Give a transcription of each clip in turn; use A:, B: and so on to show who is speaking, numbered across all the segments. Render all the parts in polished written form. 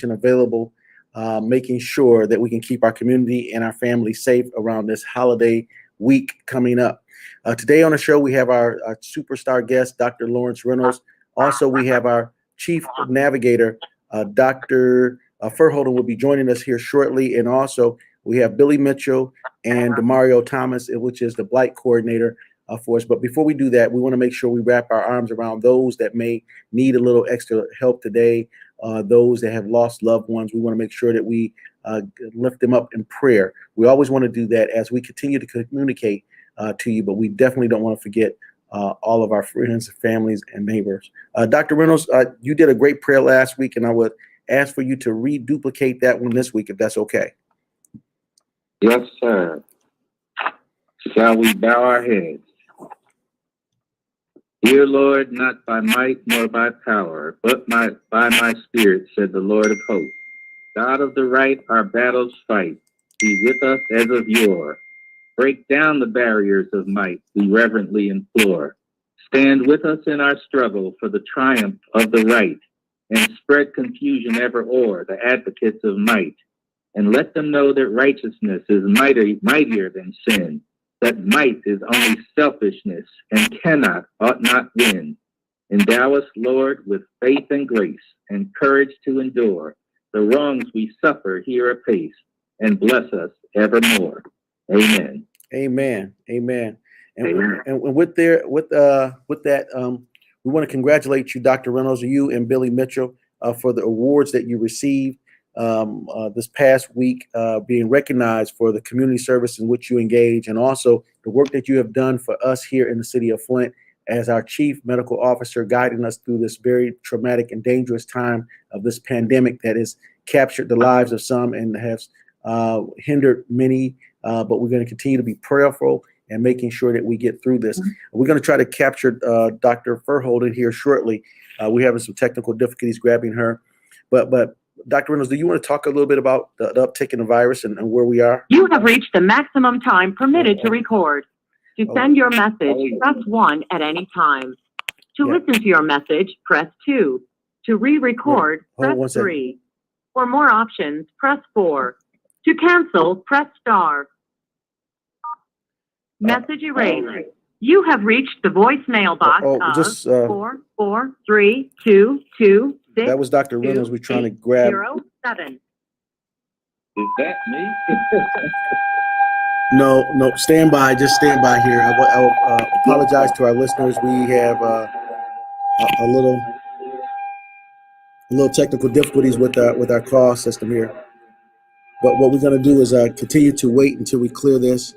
A: available, making sure that we can keep our community and our family safe around this holiday week coming up. Today on the show, we have our superstar guest, Dr. Lawrence Reynolds. Also, we have our chief navigator, Dr. Furholden, will be joining us here shortly. And also, we have Billy Mitchell and Demario Thomas, which is the blight coordinator for us. But before we do that, we want to make sure we wrap our arms around those that may need a little extra help today, those that have lost loved ones. We want to make sure that we lift them up in prayer. We always want to do that as we continue to communicate to you, but we definitely don't want to forget all of our friends, families, and neighbors. Dr. Reynolds, you did a great prayer last week, and I would ask for you to reduplicate that one this week, if that's okay.
B: Yes, sir. Shall we bow our heads? Dear Lord, not by might nor by power, but by my spirit, said the Lord of hosts. God of the right, our battles fight. Be with us as of yore. Break down the barriers of might, we reverently implore. Stand with us in our struggle for the triumph of the right, and spread confusion ever o'er the advocates of might. And let them know that righteousness is mightier than sin, that might is only selfishness and ought not win. Endow us, Lord, with faith and grace and courage to endure the wrongs we suffer here apace, and bless us evermore. Amen.
A: Amen. Amen. And with that, we want to congratulate you, Dr. Reynolds, you and Billy Mitchell, for the awards that you received this past week, being recognized for the community service in which you engage, and also the work that you have done for us here in the city of Flint as our chief medical officer, guiding us through this very traumatic and dangerous time of this pandemic that has captured the lives of some and has hindered many. But we're going to continue to be prayerful and making sure that we get through this. We're going to try to capture Dr. Furholden here shortly. We're having some technical difficulties grabbing her. But Dr. Reynolds, do you want to talk a little bit about the uptick in the virus and where we are?
C: You have reached the maximum time permitted to record. To send your message, press 1 at any time. To listen to your message, press 2. To re-record, press 3. For more options, press 4. To cancel, press star. Message erased. You have reached the voicemail box of 443226.
A: That was Dr. Reynolds. We're trying to grab
C: 07.
B: Is that me?
A: No, stand by. Just stand by here. I apologize to our listeners. We have a little technical difficulties with our call system here. But what we're going to do is continue to wait until we clear this.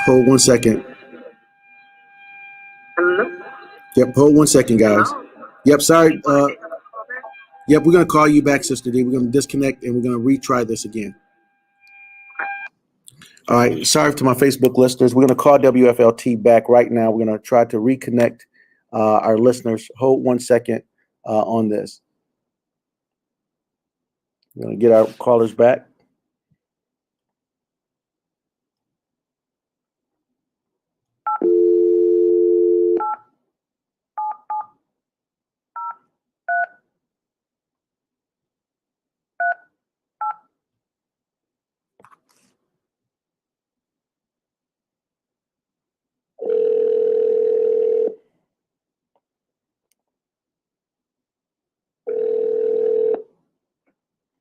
A: Hold 1 second.
C: Hello?
A: Yep, hold 1 second, guys. Yep, sorry. Yep, we're going to call you back, Sister D. We're going to disconnect and we're going to retry this again. All right, sorry to my Facebook listeners. We're going to call WFLT back right now. We're going to try to reconnect our listeners. Hold 1 second on this. We're going to get our callers back.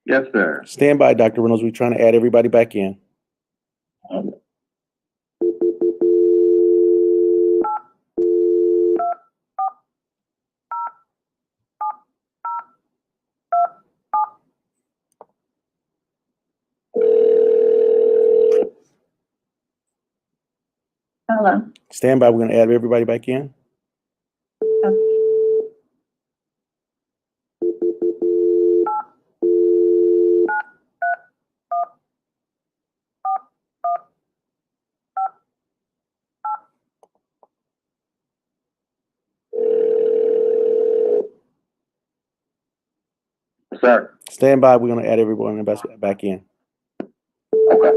B: Yes, sir.
A: Stand by, Dr. Reynolds. We're trying to add everybody back in.
C: Hello.
A: Stand by. We're going to add everybody back in.
B: Sir.
A: Stand by. We're going to add everyone back in.
B: Okay.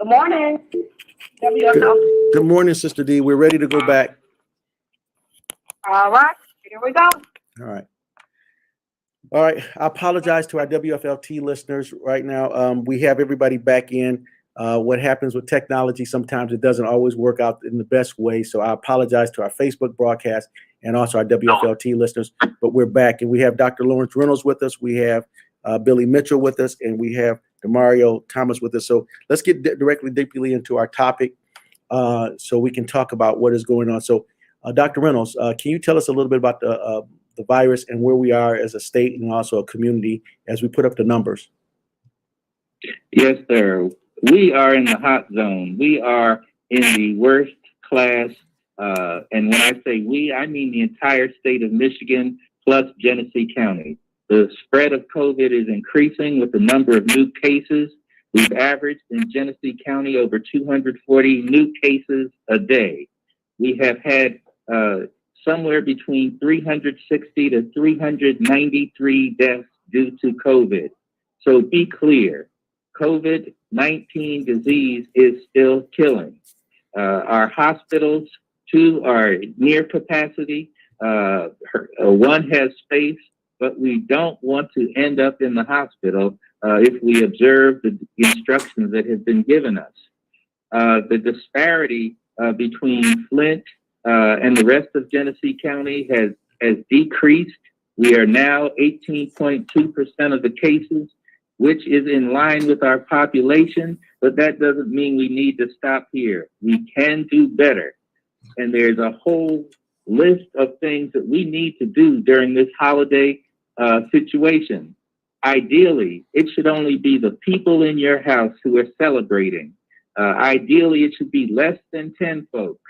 D: Good morning.
A: Good morning, Sister D. We're ready to go back.
D: All right, here we go.
A: All right. All right. I apologize to our WFLT listeners right now. We have everybody back in. What happens with technology, sometimes it doesn't always work out in the best way. So I apologize to our Facebook broadcast and also our WFLT listeners. But we're back, and we have Dr. Lawrence Reynolds with us. We have Billy Mitchell with us, and we have Demario Thomas with us. So let's get deeply into our topic so we can talk about what is going on. So Dr. Reynolds, can you tell us a little bit about the virus and where we are as a state and also a community as we put up the numbers?
B: Yes, sir. We are in the hot zone. We are in the worst class. And when I say we, I mean the entire state of Michigan plus Genesee County. The spread of COVID is increasing with the number of new cases. We've averaged in Genesee County over 240 new cases a day. We have had somewhere between 360 to 393 deaths due to COVID. So be clear, COVID-19 disease is still killing. Our hospitals, two are near capacity. One has space, but we don't want to end up in the hospital if we observe the instructions that have been given us. The disparity between Flint and the rest of Genesee County has decreased. We are now 18.2% of the cases, which is in line with our population, but that doesn't mean we need to stop here. We can do better. And there's a whole list of things that we need to do during this holiday situation. Ideally, it should only be the people in your house who are celebrating. Ideally, it should be less than 10 folks.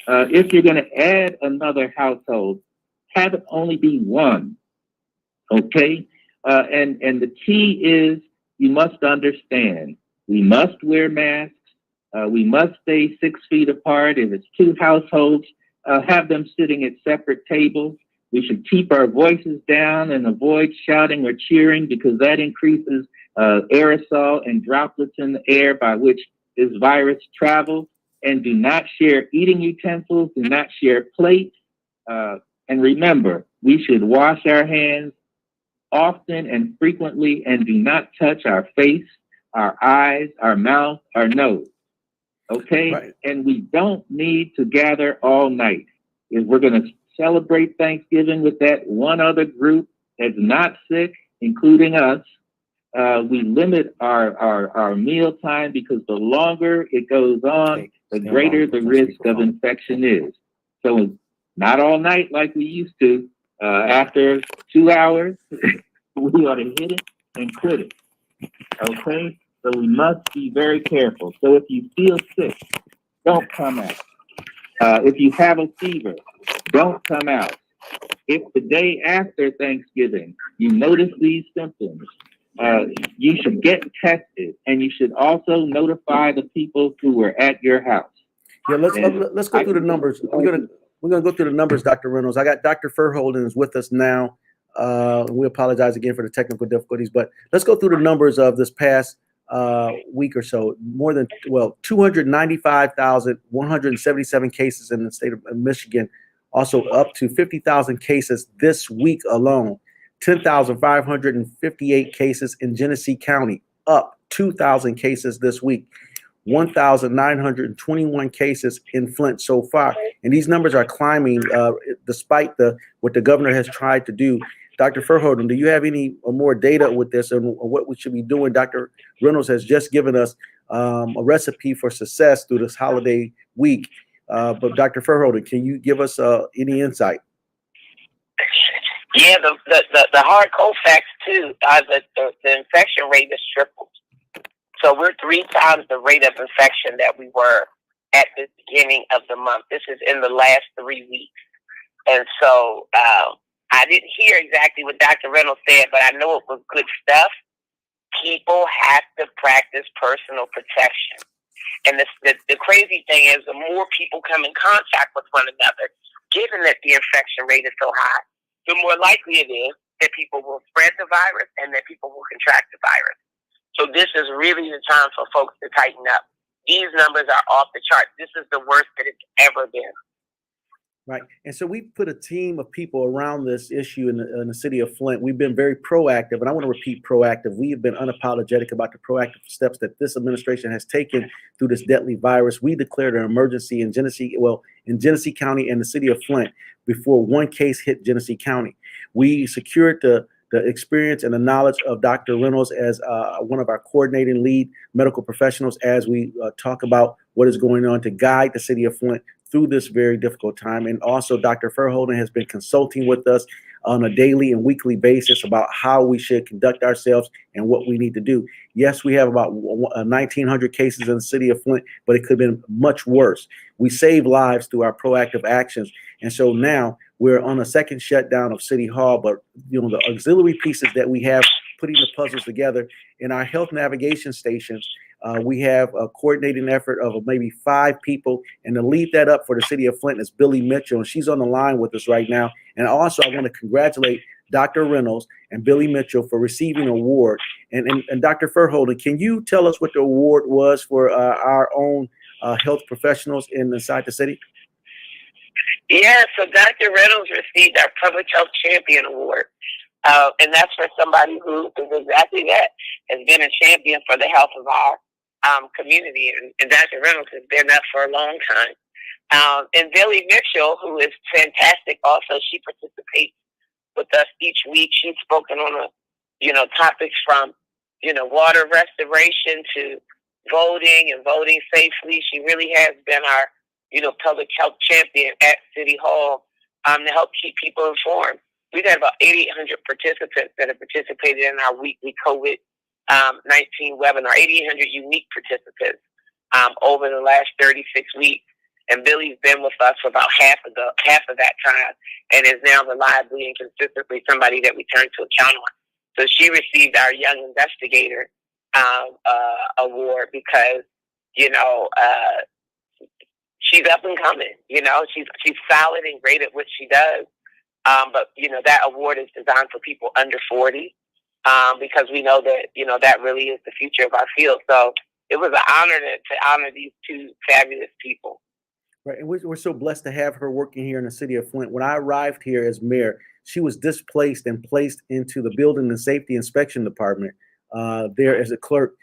B: If you're going to add another household, have it only be one, okay? And the key is you must understand, we must wear masks. We must stay 6 feet apart. If it's two households, have them sitting at separate tables. We should keep our voices down and avoid shouting or cheering because that increases aerosol and droplets in the air by which this virus travels. And do not share eating utensils. Do not share plates. And remember, we should wash our hands often and frequently and do not touch our face, our eyes, our mouth, our nose. Okay? Right. And we don't need to gather all night. If we're going to celebrate Thanksgiving with that one other group that's not sick, including us, we limit our meal time because the longer it goes on, the greater the risk of infection is. So not all night like we used to. After 2 hours, we ought to hit it and quit it. Okay? So we must be very careful. So if you feel sick, don't come out. If you have a fever, don't come out. If the day after Thanksgiving you notice these symptoms, you should get tested, and you should also notify the people who were at your house.
A: Yeah, let's go through the numbers. We're gonna go through the numbers, Dr. Reynolds. I got Dr. Furholden is with us now. We apologize again for the technical difficulties, but let's go through the numbers of this past week or so. 295,177 cases in the state of Michigan. Also up to 50,000 cases this week alone. 10,558 cases in Genesee County, up 2,000 cases this week. 1,921 cases in Flint so far. And these numbers are climbing despite what the governor has tried to do. Dr. Furholden, do you have any more data with this and what we should be doing? Dr. Reynolds has just given us a recipe for success through this holiday week. But Dr. Furholden, can you give us any insight?
E: Yeah, the hard cold facts too are that the infection rate is tripled. So we're 3 times the rate of infection that we were at the beginning of the month. This is in the last 3 weeks. And so I didn't hear exactly what Dr. Reynolds said, but I know it was good stuff. People have to practice personal protection. And the crazy thing is the more people come in contact with one another, given that the infection rate is so high, the more likely it is that people will spread the virus and that people will contract the virus. So this is really the time for folks to tighten up. these numbers are off the chart. This is the worst that it's ever been.
A: Right. And so we put a team of people around this issue in the city of Flint. We've been very proactive, and I want to repeat proactive. We have been unapologetic about the proactive steps that this administration has taken through this deadly virus. We declared an emergency in Genesee County and the city of Flint before one case hit Genesee County. We secured the experience and the knowledge of Dr. Reynolds as one of our coordinating lead medical professionals as we talk about what is going on to guide the city of Flint through this very difficult time. And also Dr. Verhoeven has been consulting with us on a daily and weekly basis about how we should conduct ourselves and what we need to do. Yes, we have about 1,900 cases in the city of Flint, but it could have been much worse. We save lives through our proactive actions. And so now we're on a second shutdown of City Hall, but the auxiliary pieces that we have, putting the puzzles together in our health navigation stations, we have a coordinating effort of maybe 5 people, and to lead that up for the city of Flint is Billy Mitchell, and she's on the line with us right now. And also, I want to congratulate Dr. Reynolds and Billy Mitchell for receiving an award. And Dr. Verhoeven, can you tell us what the award was for our own health professionals inside the city?
E: Yeah, so Dr. Reynolds received our Public Health Champion Award. And that's for somebody who is exactly that, has been a champion for the health of our community. And Dr. Reynolds has been that for a long time. And Billy Mitchell, who is fantastic also, she participates with us each week. She's spoken on topics from, water restoration to voting and voting safely. She really has been our, public health champion at City Hall to help keep people informed. We've had about 8,800 participants that have participated in our weekly COVID-19 webinar, 8,800 unique participants over the last 36 weeks. And Billy's been with us for about half of that time and is now reliably and consistently somebody that we turn to account on. So she received our Young Investigator award because, she's up and coming. She's solid and great at what she does. But that award is designed for people under 40 because we know that, that really is the future of our field. So it was an honor to honor these 2 fabulous people.
A: Right, and we're so blessed to have her working here in the city of Flint. When I arrived here as mayor, she was displaced and placed into the Building and Safety Inspection Department there as a clerk.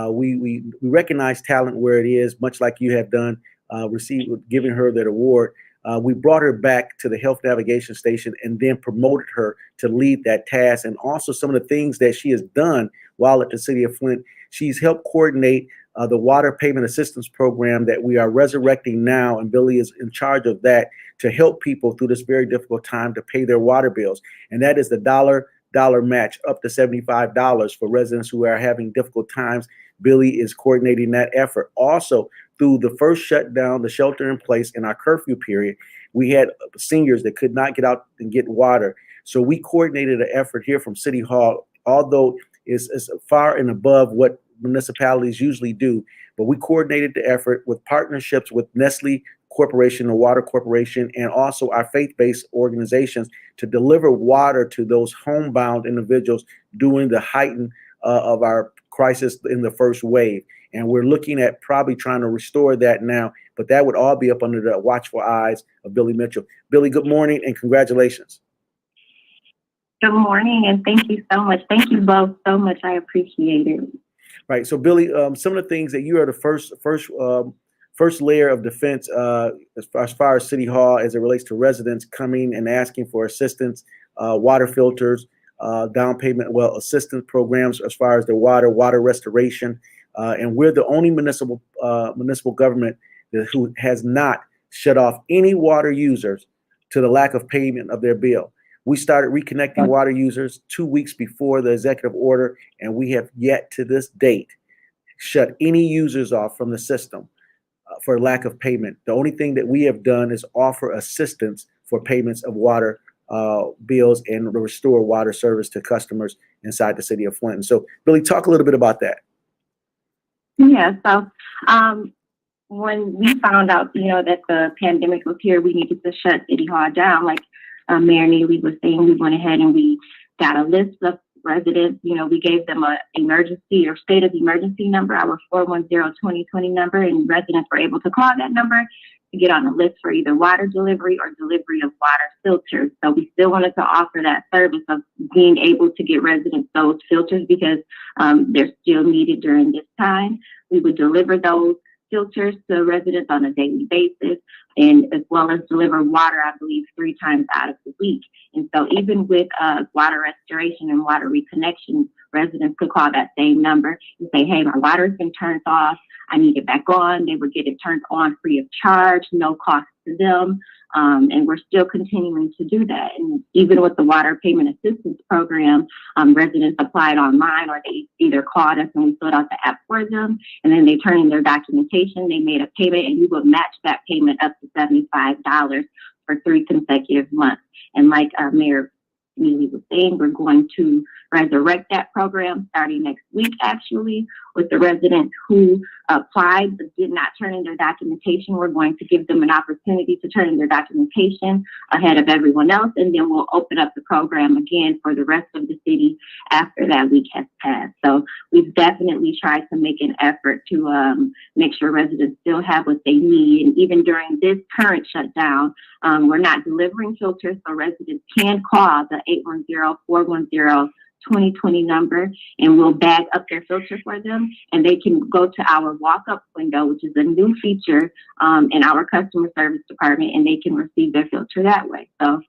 A: We recognize talent where it is, much like you have done, giving her that award. We brought her back to the health navigation station and then promoted her to lead that task. And also some of the things that she has done while at the city of Flint, she's helped coordinate the water payment assistance program that we are resurrecting now. And Billy is in charge of that to help people through this very difficult time to pay their water bills. And that is the dollar match up to $75 for residents who are having difficult times. Billy is coordinating that effort. Also, through the first shutdown, the shelter in place in our curfew period, we had seniors that could not get out and get water. So we coordinated an effort here from City Hall, although it's far and above what municipalities usually do. But we coordinated the effort with partnerships with Nestle Corporation, the Water Corporation, and also our faith-based organizations to deliver water to those homebound individuals during the heighten of our crisis in the first wave. And we're looking at probably trying to restore that now, but that would all be up under the watchful eyes of Billy Mitchell. Billy, good morning and congratulations.
F: Good morning, and thank you so much. Thank you both so much. I appreciate it.
A: Right. So, Billy, some of the things that you are the first layer of defense as far as City Hall as it relates to residents coming and asking for assistance, water filters, down payment, assistance programs as far as the water restoration. And we're the only municipal government who has not shut off any water users to the lack of payment of their bill. We started reconnecting water users 2 weeks before the executive order, and we have yet to this date shut any users off from the system for lack of payment. The only thing that we have done is offer assistance for payments of water bills and restore water service to customers inside the city of Flint. So, Billy, talk a little bit about that.
F: Yeah, so when we found out, that the pandemic was here, we needed to shut City Hall down. Like Mayor Neely was saying, we went ahead and we got a list of residents, we gave them a emergency or state of emergency number, our 410-2020 number, and residents were able to call that number to get on the list for either water delivery or delivery of water filters. So we still wanted to offer that service of being able to get residents those filters because they're still needed during this time. We would deliver those filters to residents on a daily basis, and as well as deliver water, I believe, 3 times out of the week. And so even with water restoration and water reconnection, residents could call that same number and say, hey, my water's been turned off. I need it back on. They would get it turned on free of charge, no cost to them. And we're still continuing to do that. And even with the water payment assistance program, residents applied online, or they either called us and we filled out the app for them, and then they turned in their documentation, they made a payment, and we would match that payment up to $75 for 3 consecutive months. And like Mayor Neely was saying, we're going to resurrect that program starting next week, actually, with the residents who applied but did not turn in their documentation. We're going to give them an opportunity to turn in their documentation ahead of everyone else, and then we'll open up the program again for the rest of the city after that week has passed. So we've definitely tried to make an effort to make sure residents still have what they need. And even during this current shutdown, we're not delivering filters, so residents can call the 810-410-2020 number, and we'll bag up their filter for them, and they can go to our walk-up window, which is a new feature in our customer service department, and they can receive their filter that way. So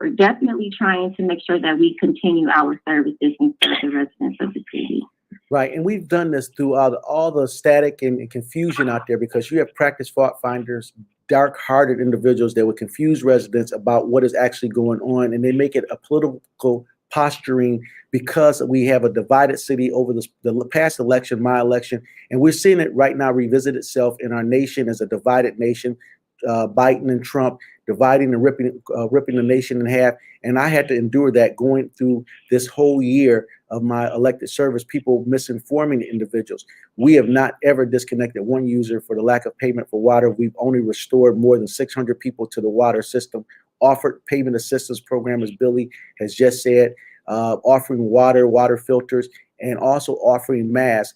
F: we're definitely trying to make sure that we continue our services and serve the residents of the city.
A: Right, and we've done this throughout all the static and confusion out there, because you have practice fault finders, dark-hearted individuals that would confuse residents about what is actually going on, and they make it a political posturing because we have a divided city over the past election, my election, and we're seeing it right now revisit itself in our nation as a divided nation. Biden and Trump dividing and ripping the nation in half. And I had to endure that going through this whole year of my elected service, people misinforming individuals. We have not ever disconnected one user for the lack of payment for water. We've only restored more than 600 people to the water system, offered payment assistance program, as Billy has just said, offering water filters, and also offering masks.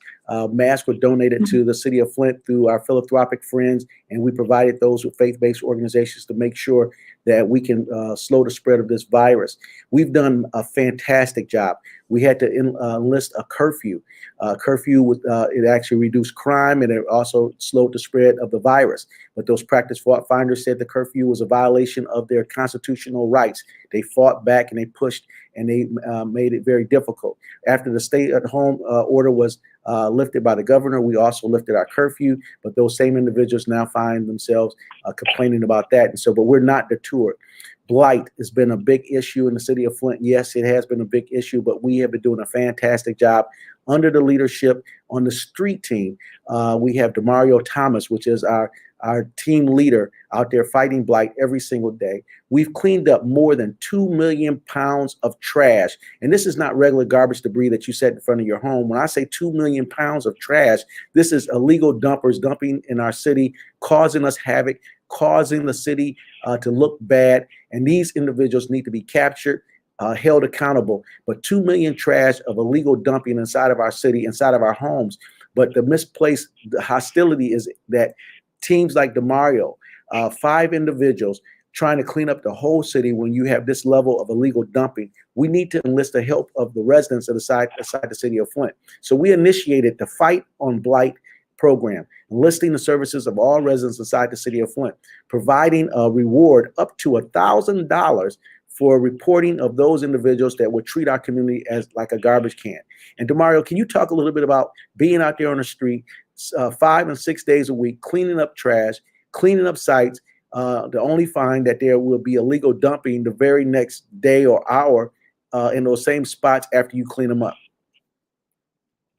A: Masks were donated to the city of Flint through our philanthropic friends, and we provided those with faith-based organizations to make sure that we can slow the spread of this virus. We've done a fantastic job. We had to enlist a curfew. It actually reduced crime, and it also slowed the spread of the virus. But those practice fault finders said the curfew was a violation of their constitutional rights. They fought back and they pushed, and they made it very difficult. After the stay-at-home order was lifted by the governor, we also lifted our curfew, but those same individuals now find themselves complaining about that. And so, but we're not deterred. Blight has been a big issue in the city of Flint. Yes, it has been a big issue, but we have been doing a fantastic job under the leadership on the street team. We have Demario Thomas, which is our team leader out there fighting blight every single day. We've cleaned up more than 2 million pounds of trash. And this is not regular garbage debris that you set in front of your home. When I say 2 million pounds of trash, this is illegal dumpers dumping in our city, causing us havoc, causing the city to look bad. And these individuals need to be captured, held accountable. But 2 million trash of illegal dumping inside of our city, inside of our homes. But the misplaced hostility is that teams like Demario, 5 individuals trying to clean up the whole city when you have this level of illegal dumping. We need to enlist the help of the residents of aside the city of Flint. So we initiated the Fight on Blight program, enlisting the services of all residents inside the city of Flint, providing a reward up to $1,000 for reporting of those individuals that would treat our community as like a garbage can. And Demario, can you talk a little bit about being out there on the street 5 and 6 days a week, cleaning up trash, cleaning up sites, to only find that there will be illegal dumping the very next day or hour in those same spots after you clean them up?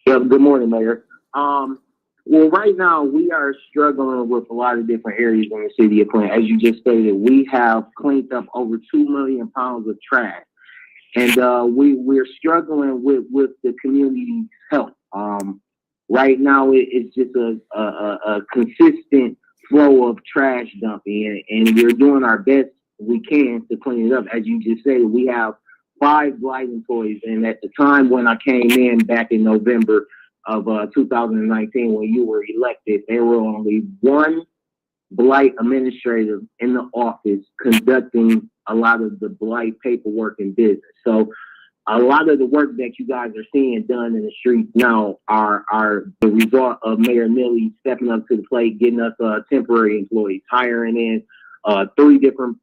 B: Yeah, good morning, Mayor. Well, right now we are struggling with a lot of different areas in the city of Flint. As you just stated, we have cleaned up over 2 million pounds of trash, and we're struggling with the community's help. Right now, it's just a consistent flow of trash dumping, and we're doing our best we can to clean it up. As you just said, we have 5 blight employees. And at the time when I came in back in November of 2019, when you were elected, there were only 1 blight administrator in the office conducting a lot of the blight paperwork and business. So a lot of the work that you guys are seeing done in the streets now are the result of Mayor Milley stepping up to the plate, getting us temporary employees, hiring in 3 different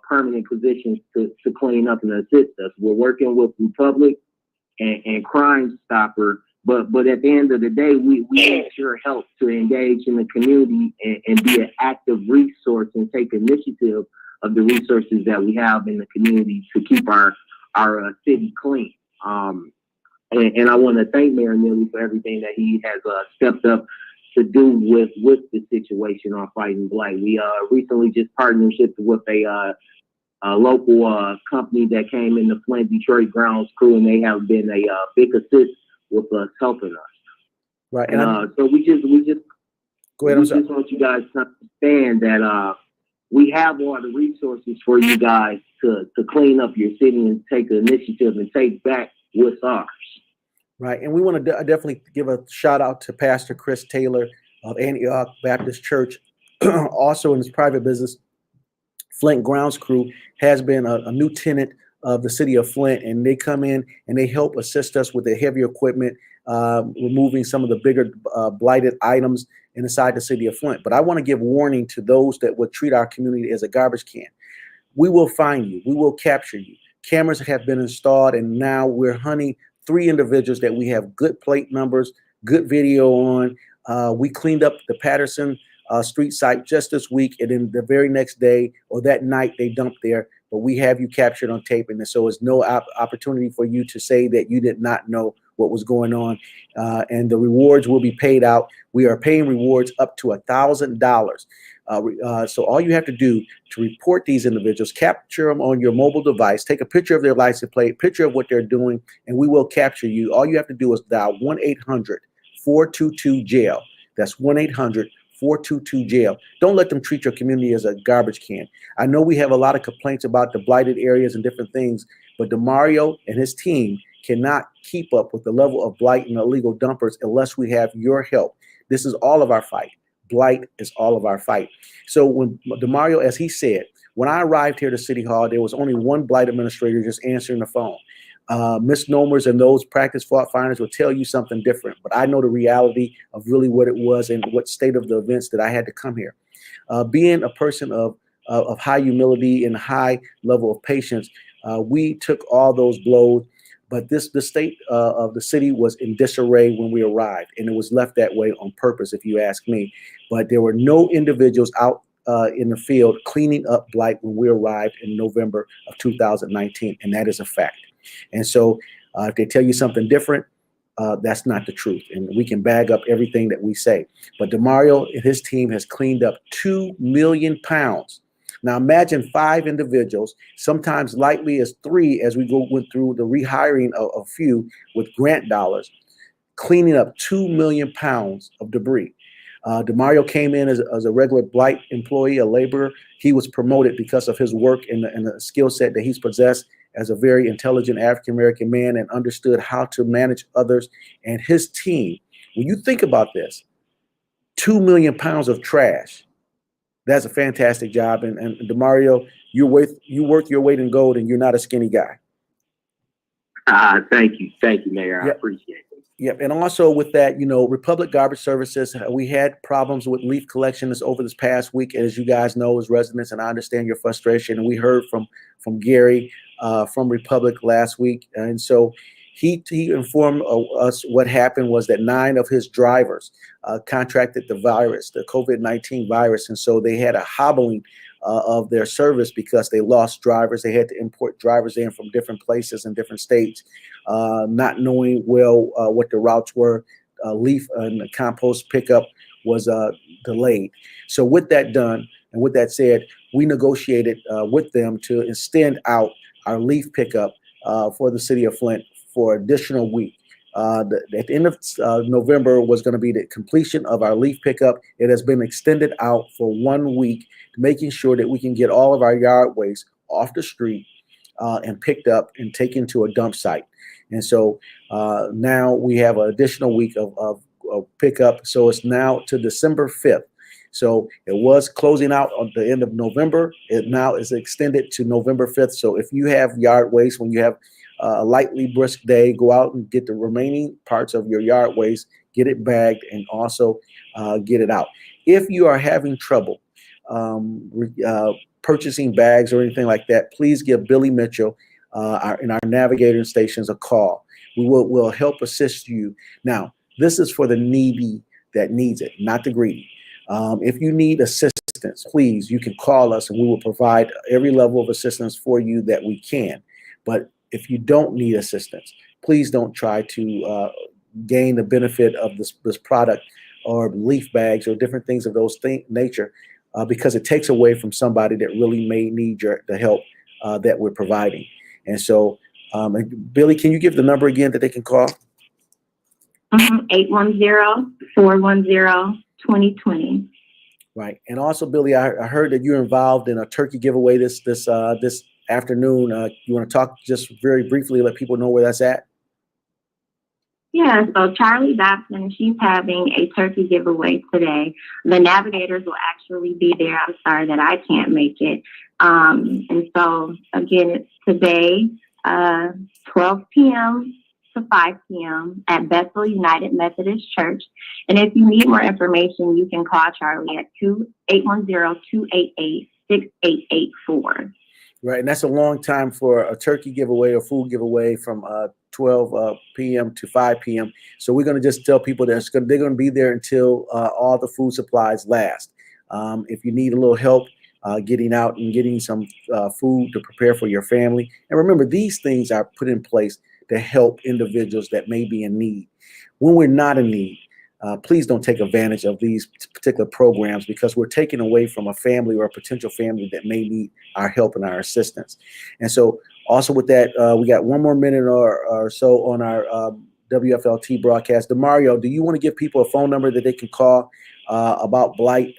B: permanent positions to clean up and assist us. We're working with Republic and Crime Stopper, but at the end of the day, we need your help to engage in the community and be an active resource and take initiative of the resources that we have in the community to keep our city clean. And I want to thank Mayor Milley for everything that he has stepped up to do with the situation on fighting blight. We recently just partnership with a local company that came in the Flint Detroit Grounds crew, and they have been a big assist with us helping us.
A: Right.
B: And so we just
A: go ahead.
B: We just want you guys to understand that we have all the resources for you guys to clean up your city and take the initiative and take back what's ours.
A: Right. And we want to definitely give a shout out to Pastor Chris Taylor of Antioch Baptist Church. Also in his private business, Flint Grounds Crew has been a new tenant of the city of Flint, and they come in and they help assist us with the heavy equipment, removing some of the bigger blighted items inside the city of Flint. But I want to give warning to those that would treat our community as a garbage can. We will find you. We will capture you. Cameras have been installed, and now we're hunting 3 individuals that we have good plate numbers, good video on. We cleaned up the Patterson street site just this week, and then the very next day or that night they dumped there. But we have you captured on tape, and so it's no opportunity for you to say that you did not know what was going on. And the rewards will be paid out. We are paying rewards up to $1,000. So all you have to do to report these individuals, capture them on your mobile device, take a picture of their license plate, picture of what they're doing, and we will capture you. All you have to do is dial 1-800-422-JAIL. That's 1-800-422-JAIL. Don't let them treat your community as a garbage can. I know we have a lot of complaints about the blighted areas and different things, but DeMario and his team cannot keep up with the level of blight and illegal dumpers unless we have your help. This is all of our fight. Blight is all of our fight. So when DeMario, as he said, when I arrived here to City Hall, there was only 1 blight administrator just answering the phone. Misnomers and those practice fault finders will tell you something different, but I know the reality of really what it was and what state of the events that I had to come here. Being a person of high humility and high level of patience, we took all those blows. But the state of the city was in disarray when we arrived, and it was left that way on purpose, if you ask me. But there were no individuals out in the field cleaning up blight when we arrived in November of 2019, and that is a fact. And so if they tell you something different, that's not the truth, and we can bag up everything that we say. But DeMario and his team has cleaned up 2 million pounds. Now imagine 5 individuals, sometimes likely as 3 as we went through the rehiring of a few with grant dollars, cleaning up 2 million pounds of debris. DeMario came in as a regular blight employee, a laborer. He was promoted because of his work and the skill set that he's possessed as a very intelligent African-American man and understood how to manage others and his team. When you think about this, 2 million pounds of trash, that's a fantastic job. And DeMario, you work your weight in gold, and you're not a skinny guy.
B: Thank you, Mayor. I appreciate it.
A: Yep. And also with that, Republic Garbage Services, we had problems with leaf collection over this past week, as you guys know, as residents, and I understand your frustration. And we heard from Gary from Republic last week, and so he informed us what happened was that 9 of his drivers contracted the virus, the COVID-19 virus. And so they had a hobbling of their service because they lost drivers. They had to import drivers in from different places and different states, not knowing well what the routes were. Leaf and the compost pickup was delayed. So with that done, and with that said, we negotiated with them to extend out our leaf pickup for the city of Flint for additional week. At the end of November was going to be the completion of our leaf pickup. It has been extended out for 1 week, making sure that we can get all of our yard waste off the street and picked up and taken to a dump site. And so now we have an additional week of pickup. So it's now to December 5th. So it was closing out on the end of November. It now is extended to November 5th. So if you have yard waste, when you have a lightly brisk day, go out and get the remaining parts of your yard waste, get it bagged, and also get it out. If you are having trouble purchasing bags or anything like that, please give Billy Mitchell in our navigator stations a call. We'll help assist you. Now, this is for the needy that needs it, not the greedy. If you need assistance, please, you can call us and we will provide every level of assistance for you that we can. But if you don't need assistance, please don't try to gain the benefit of this product or leaf bags or different things of those nature because it takes away from somebody that really may need the help that we're providing. And so, Billy, can you give the number again that they can call?
F: 810-410-2020.
A: Right. And also, Billy, I heard that you're involved in a turkey giveaway this afternoon. You want to talk just very briefly, let people know where that's at?
F: Yeah, so Charlie Dobson, she's having a turkey giveaway today. The navigators will actually be there. I'm sorry that I can't make it. And so, again, it's today, 12 p.m. to 5 p.m. at Bethel United Methodist Church. And if you need more information, you can call Charlie at 810-288-6884.
A: Right, and that's a long time for a turkey giveaway or food giveaway from 12 p.m. to 5 p.m. So we're going to just tell people that they're going to be there until all the food supplies last. If you need a little help getting out and getting some food to prepare for your family. And remember, these things are put in place to help individuals that may be in need. When we're not in need, please don't take advantage of these particular programs because we're taking away from a family or a potential family that may need our help and our assistance. And so also with that, we got one more minute or so on our WFLT broadcast. DeMario, do you want to give people a phone number that they can call about blight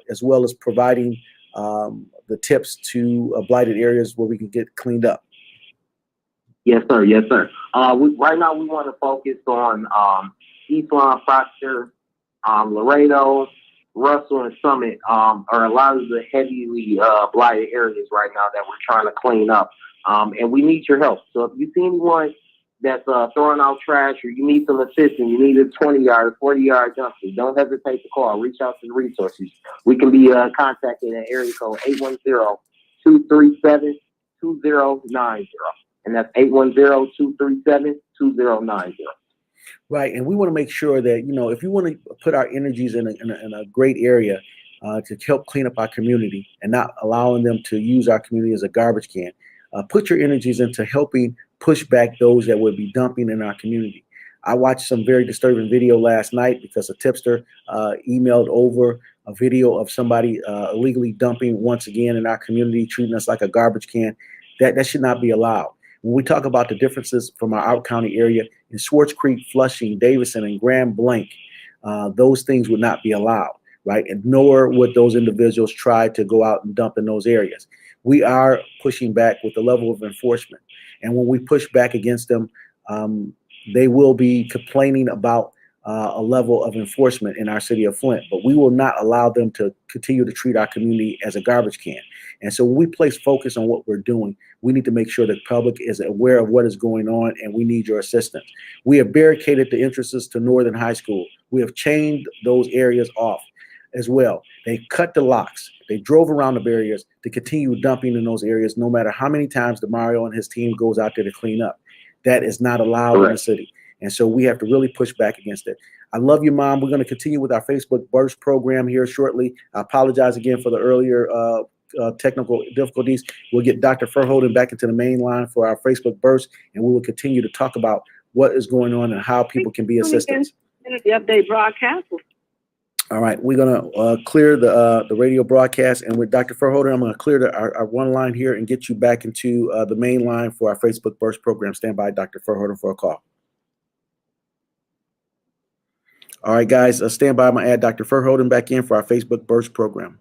A: as well as providing the tips to blighted areas where we can get cleaned up?
G: Yes, sir. Yes, sir. Right now we want to focus on East Lawn, Proctor, Laredo, Russell, and Summit are a lot of the heavily blighted areas right now that we're trying to clean up. And we need your help. So if you see anyone that's throwing out trash or you need some assistance, you need a 20-yard, 40-yard dumpster, don't hesitate to call. Reach out to the resources. We can be contacted at area code 810-237-2090. And that's 810-237-2090.
A: Right, and we want to make sure that, if you want to put our energies in a great area to help clean up our community and not allowing them to use our community as a garbage can, put your energies into helping push back those that would be dumping in our community. I watched some very disturbing video last night because a tipster emailed over a video of somebody illegally dumping once again in our community, treating us like a garbage can. That should not be allowed. When we talk about the differences from our out-county area, in Swartz Creek, Flushing, Davison, and Grand Blanc, those things would not be allowed, right? And nor would those individuals try to go out and dump in those areas. We are pushing back with the level of enforcement. And when we push back against them, they will be complaining about a level of enforcement in our city of Flint, but we will not allow them to continue to treat our community as a garbage can. And so when we place focus on what we're doing, we need to make sure that the public is aware of what is going on, and we need your assistance. We have barricaded the entrances to Northern High School. We have chained those areas off as well. They cut the locks. They drove around the barriers to continue dumping in those areas, no matter how many times DeMario and his team goes out there to clean up. That is not allowed in the city. And so we have to really push back against it. I love you, Mom. We're going to continue with our Facebook Burst program here shortly. I apologize again for the earlier technical difficulties. We'll get Dr. Verhoeven back into the main line for our Facebook Burst, and we will continue to talk about what is going on and how people can be assisted.
D: The update broadcast.
A: All right, we're going to clear the radio broadcast, and with Dr. Verhoeven, I'm going to clear our one line here and get you back into the main line for our Facebook Burst program. Stand by, Dr. Verhoeven, for a call. All right, guys, stand by. I'm going to add Dr. Verhoeven back in for our Facebook Burst program.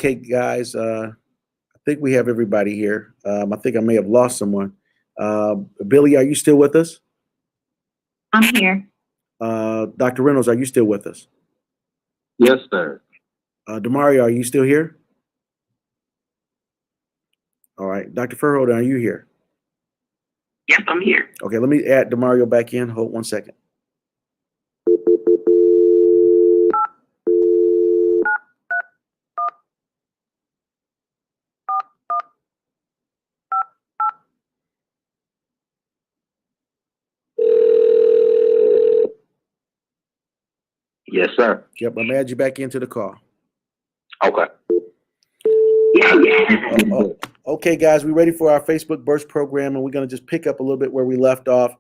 A: Okay, guys, I think we have everybody here. I think I may have lost someone. Billy, are you still with us?
F: I'm here.
A: Dr. Reynolds, are you still with us?
B: Yes, sir.
A: Demario, are you still here? All right. Dr. Furholder, are you here?
E: Yes, I'm here.
A: Okay, let me add Demario back in. Hold 1 second.
G: Yes, sir.
A: Yep, I'm gonna add you back into the call.
G: Okay.
A: Okay, guys, we ready for our Facebook Burst program, and we're going to just pick up a little bit where we left off,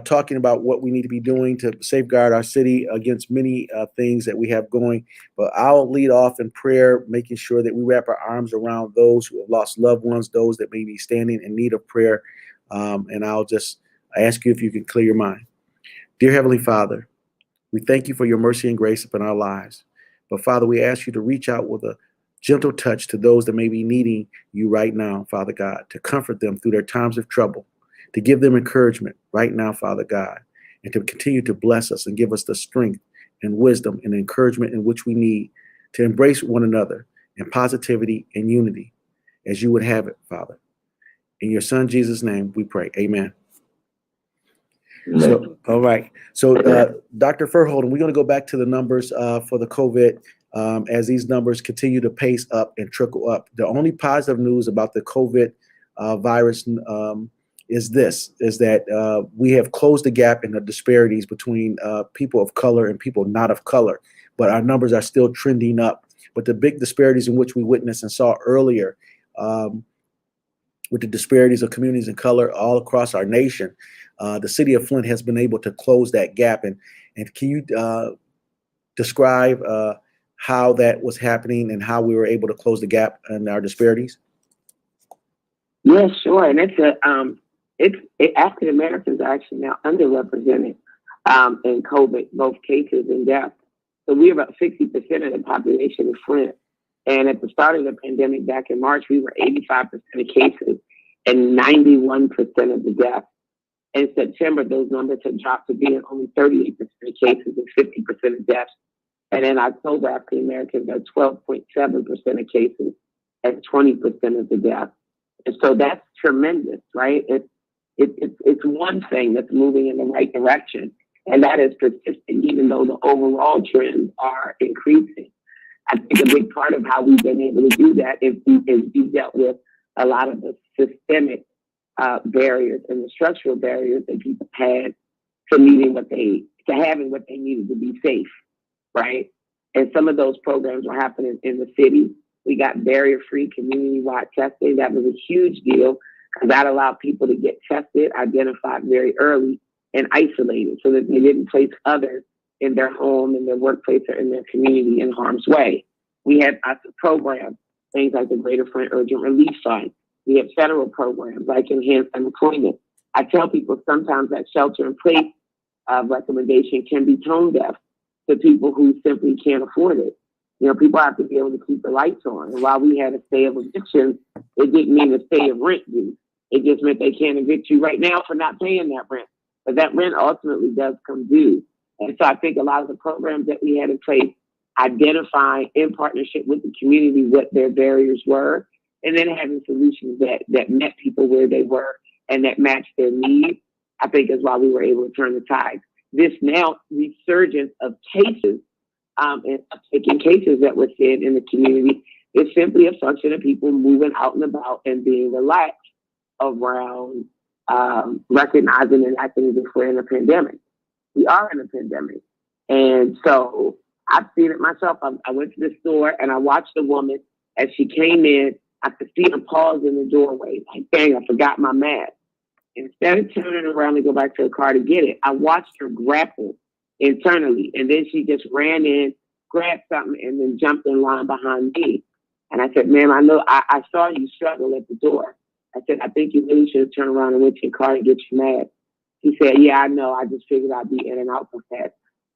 A: talking about what we need to be doing to safeguard our city against many things that we have going. But I'll lead off in prayer, making sure that we wrap our arms around those who have lost loved ones, those that may be standing in need of prayer. And I'll just ask you if you can clear your mind. Dear Heavenly Father, we thank you for your mercy and grace upon our lives. But Father, we ask you to reach out with a gentle touch to those that may be needing you right now, Father God, to comfort them through their times of trouble, to give them encouragement right now, Father God, and to continue to bless us and give us the strength and wisdom and encouragement in which we need to embrace one another in positivity and unity as you would have it, Father. In your Son, Jesus' name, we pray. Amen. So, all right. So, Dr. Furholden, we're going to go back to the numbers for the COVID as these numbers continue to pace up and trickle up. The only positive news about the COVID virus is that we have closed the gap in the disparities between people of color and people not of color, but our numbers are still trending up. But the big disparities in which we witnessed and saw earlier with the disparities of communities of color all across our nation, the city of Flint has been able to close that gap. And can you describe how that was happening and how we were able to close the gap in our disparities?
H: Yeah, sure. And African Americans are actually now underrepresented in COVID, both cases and deaths. So we're about 60% of the population of Flint. And at the start of the pandemic back in March, we were 85% of cases and 91% of the deaths. In September, those numbers had dropped to being only 38% of cases and 50% of deaths. And in October, African Americans are 12.7% of cases and 20% of the deaths. And so that's tremendous, right? It's one thing that's moving in the right direction, and that is persistent, even though the overall trends are increasing. I think a big part of how we've been able to do that is we dealt with a lot of the systemic barriers and the structural barriers that people had to having what they needed to be safe, right? And some of those programs were happening in the city. We got barrier-free community-wide testing. That was a huge deal because that allowed people to get tested, identified very early, and isolated so that they didn't place others in their home, in their workplace, or in their community in harm's way. We had lots of programs, things like the Greater Flint Urgent Relief Fund. We have federal programs like enhanced unemployment. I tell people sometimes that shelter-in-place recommendation can be tone deaf to people who simply can't afford it. You know, people have to be able to keep the lights on. And while we had a stay of eviction, it didn't mean a stay of rent due. It just meant they can't evict you right now for not paying that rent. But that rent ultimately does come due. And so I think a lot of the programs that we had in place, identifying in partnership with the community what their barriers were, and then having solutions that met people where they were and that matched their needs, I think is why we were able to turn the tide. This now resurgence of cases and uptaking cases that we're seeing in the community is simply a function of people moving out and about and being relaxed around recognizing and acting as if we're in a pandemic. We are in a pandemic. And so I've seen it myself. I went to the store and I watched a woman as she came in. I could see her pause in the doorway. Like, dang, I forgot my mask. Instead of turning around and go back to her car to get it, I watched her grapple internally. And then she just ran in, grabbed something, and then jumped in line behind me. And I said, ma'am, I know I saw you struggle at the door. I said, I think you really should have turned around and went to your car and get your mask. She said, yeah, I know. I just figured I'd be in and out so fast.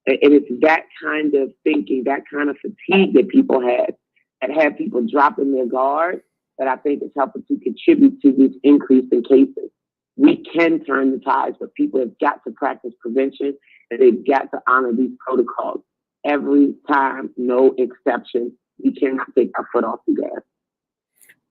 H: And it's that kind of thinking, that kind of fatigue that people had. that have people dropping their guard that I think is helping to contribute to this increase in cases. We can turn the tides, but people have got to practice prevention and they've got to honor these protocols. Every time, no exception. We cannot take our foot off the gas.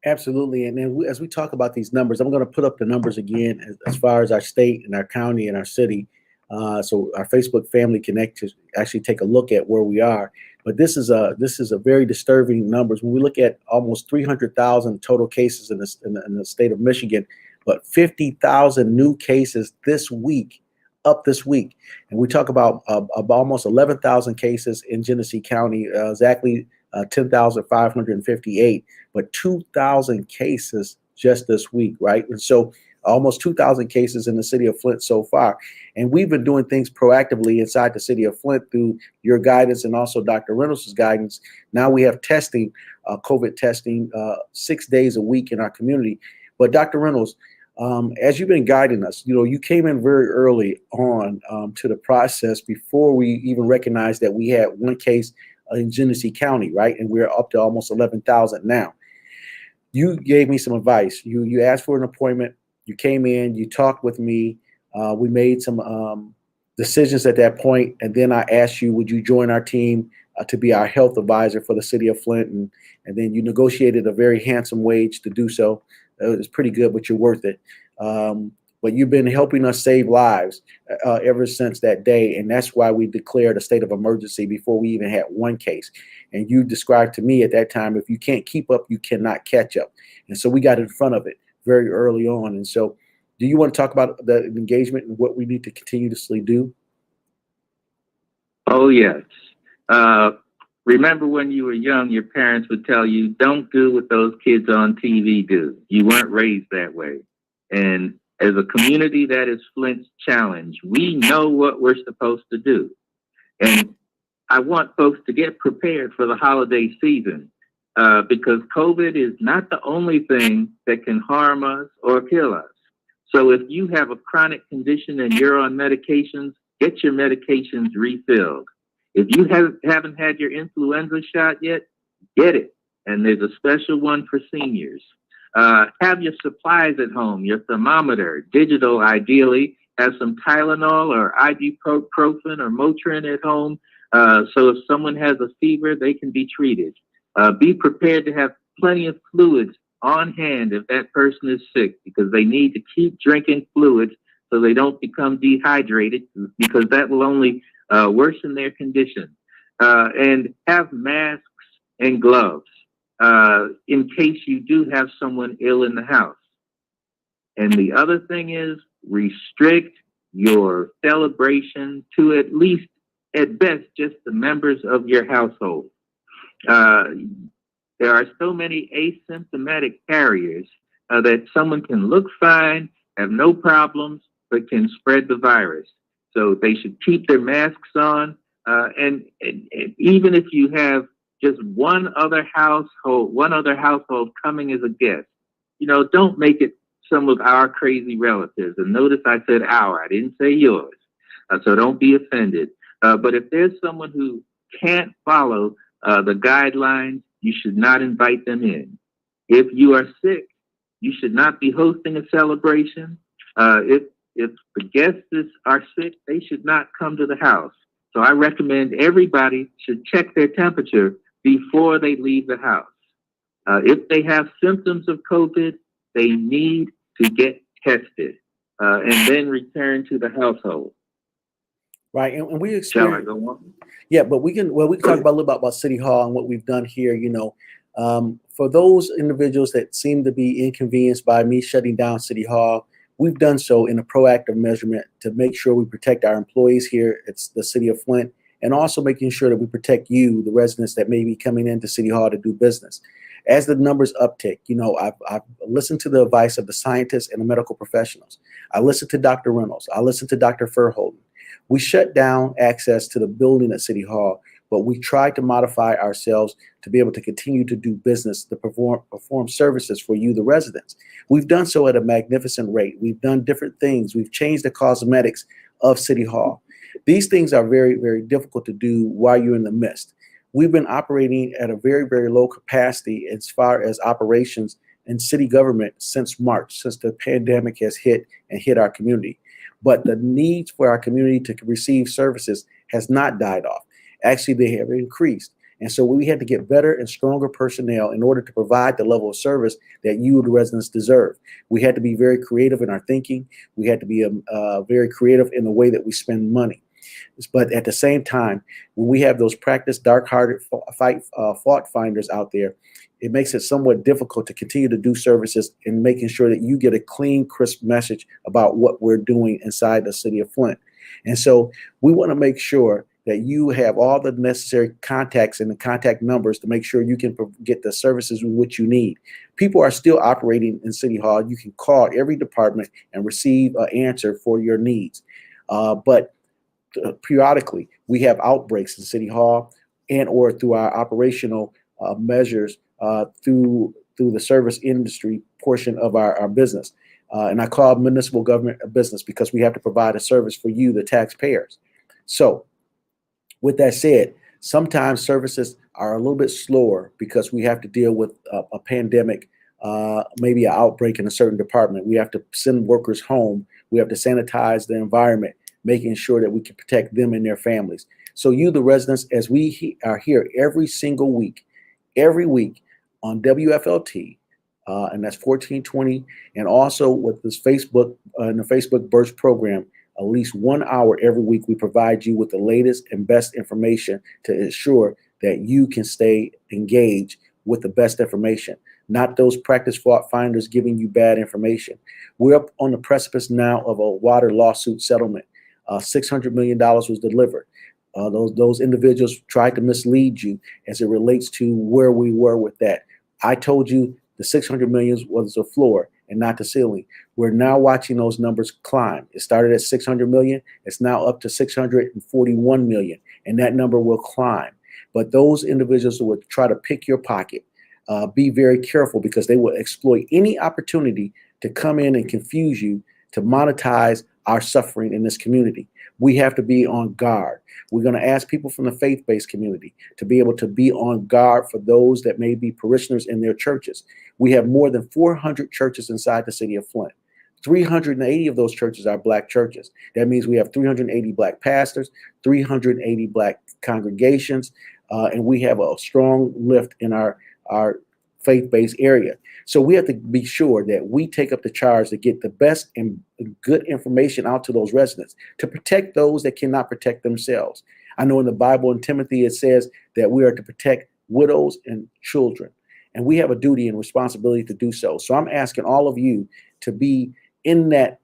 A: Absolutely. And then as we talk about these numbers, I'm going to put up the numbers again as far as our state and our county and our city. So our Facebook family connect to actually take a look at where we are. But this is a very disturbing numbers. When we look at almost 300,000 total cases in the state of Michigan, but 50,000 new cases this week, and we talk about almost 11,000 cases in Genesee County, exactly 10,558, but 2,000 cases just this week, right? And so almost 2,000 cases in the city of Flint so far. And we've been doing things proactively inside the city of Flint through your guidance and also Dr. Reynolds' guidance. Now we have testing, COVID testing, 6 days a week in our community. But Dr. Reynolds, as you've been guiding us, you came in very early on to the process before we even recognized that we had one case in Genesee County, right? And we're up to almost 11,000 now. You gave me some advice. You asked for an appointment. You came in, you talked with me. We made some decisions at that point. And then I asked you, would you join our team to be our health advisor for the city of Flint? And then you negotiated a very handsome wage to do so. It was pretty good, but you're worth it. But you've been helping us save lives ever since that day. And that's why we declared a state of emergency before we even had one case. And you described to me at that time, if you can't keep up, you cannot catch up. And so we got in front of it very early on. And so do you want to talk about the engagement and what we need to continuously do?
B: Oh, yes. Remember when you were young, your parents would tell you, don't do what those kids on TV do. You weren't raised that way. And as a community that is Flint's challenge, we know what we're supposed to do. And I want folks to get prepared for the holiday season because COVID is not the only thing that can harm us or kill us. So if you have a chronic condition and you're on medications, get your medications refilled. If you haven't had your influenza shot yet, get it. And there's a special one for seniors. Have your supplies at home, your thermometer, digital ideally, have some Tylenol or ibuprofen or Motrin at home. So if someone has a fever, they can be treated. Be prepared to have plenty of fluids on hand if that person is sick, because they need to keep drinking fluids so they don't become dehydrated, because that will only worsen their condition. And have masks and gloves in case you do have someone ill in the house. And the other thing is restrict your celebration to at best, just the members of your household. There are so many asymptomatic carriers that someone can look fine, have no problems, but can spread the virus. So they should keep their masks on. And even if you have just one other household coming as a guest, don't make it some of our crazy relatives. And notice I said our, I didn't say yours. So don't be offended. But if there's someone who can't follow the guidelines, you should not invite them in. If you are sick, you should not be hosting a celebration. If the guests are sick, they should not come to the house. So I recommend everybody should check their temperature before they leave the house. If they have symptoms of COVID, they need to get tested and then return to the household.
A: Right, and we
B: Shall I
A: experience.
B: go on?
A: Yeah, but we can talk about a little bit about City Hall and what we've done here. For those individuals that seem to be inconvenienced by me shutting down City Hall, we've done so in a proactive measurement to make sure we protect our employees here. It's the city of Flint, and also making sure that we protect you, the residents that may be coming into City Hall to do business. As the numbers uptick, I've listened to the advice of the scientists and the medical professionals. I listened to Dr. Reynolds. I listened to Dr. Furholden. We shut down access to the building at City Hall, but we tried to modify ourselves to be able to continue to do business, to perform services for you, the residents. We've done so at a magnificent rate. We've done different things. We've changed the cosmetics of City Hall. These things are very, very difficult to do while you're in the midst. we've been operating at a very, very low capacity as far as operations in city government since March, since the pandemic has hit and hit our community. But the needs for our community to receive services has not died off. Actually, they have increased. And so we had to get better and stronger personnel in order to provide the level of service that you, the residents, deserve. We had to be very creative in our thinking. We had to be very creative in the way that we spend money. But at the same time, when we have those practiced, dark-hearted fault finders out there, it makes it somewhat difficult to continue to do services and making sure that you get a clean, crisp message about what we're doing inside the city of Flint. And so we want to make sure that you have all the necessary contacts and the contact numbers to make sure you can get the services in which you need. People are still operating in City Hall. You can call every department and receive an answer for your needs. But periodically, we have outbreaks in City Hall and or through our operational measures through the service industry portion of our business. And I call municipal government a business because we have to provide a service for you, the taxpayers. So with that said, sometimes services are a little bit slower because we have to deal with a pandemic, maybe an outbreak in a certain department. We have to send workers home. We have to sanitize the environment, making sure that we can protect them and their families. So you, the residents, as we are here every single week, every week on WFLT, and that's 1420, and also with this Facebook and the Facebook Burst program, at least 1 hour every week, we provide you with the latest and best information to ensure that you can stay engaged with the best information, not those practice fault finders giving you bad information. We're up on the precipice now of a water lawsuit settlement. $600 million was delivered. Those individuals tried to mislead you as it relates to where we were with that. I told you the 600 million was the floor and not the ceiling. We're now watching those numbers climb. It started at 600 million. It's now up to 641 million, and that number will climb. But those individuals who would try to pick your pocket, be very careful because they will exploit any opportunity to come in and confuse you to monetize our suffering in this community. We have to be on guard. We're going to ask people from the faith-based community to be able to be on guard for those that may be parishioners in their churches. We have more than 400 churches inside the city of Flint. 380 of those churches are Black churches. That means we have 380 Black pastors, 380 Black congregations, and we have a strong lift in our faith-based area. So we have to be sure that we take up the charge to get the best and good information out to those residents, to protect those that cannot protect themselves. I know in the Bible in Timothy, it says that we are to protect widows and children, and we have a duty and responsibility to do so. So I'm asking all of you to be in that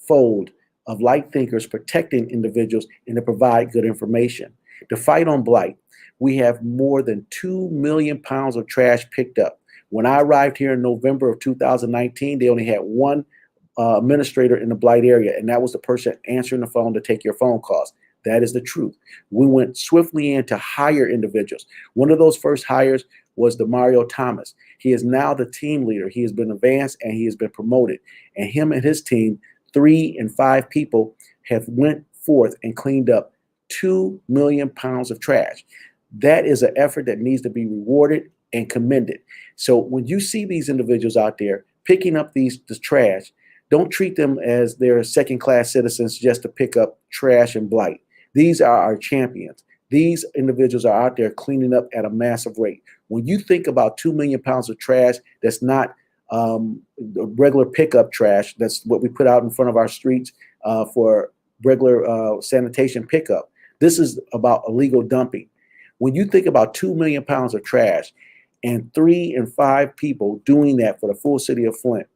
A: fold of light thinkers protecting individuals and to provide good information. To fight on blight, we have more than 2 million pounds of trash picked up. When I arrived here in November of 2019, they only had one administrator in the blight area, and that was the person answering the phone to take your phone calls. That is the truth. We went swiftly in to hire individuals. One of those first hires was Demario Thomas. He is now the team leader. He has been advanced and he has been promoted. And him and his team, 3 and 5 people, have went forth and cleaned up 2 million pounds of trash. That is an effort that needs to be rewarded and commended. So when you see these individuals out there picking up this trash, don't treat them as they're second-class citizens just to pick up trash and blight. These are our champions. These individuals are out there cleaning up at a massive rate. When you think about 2 million pounds of trash, that's not regular pickup trash. That's what we put out in front of our streets for regular sanitation pickup. This is about illegal dumping. When you think about 2 million pounds of trash and 3 and 5 people doing that for the full city of Flint,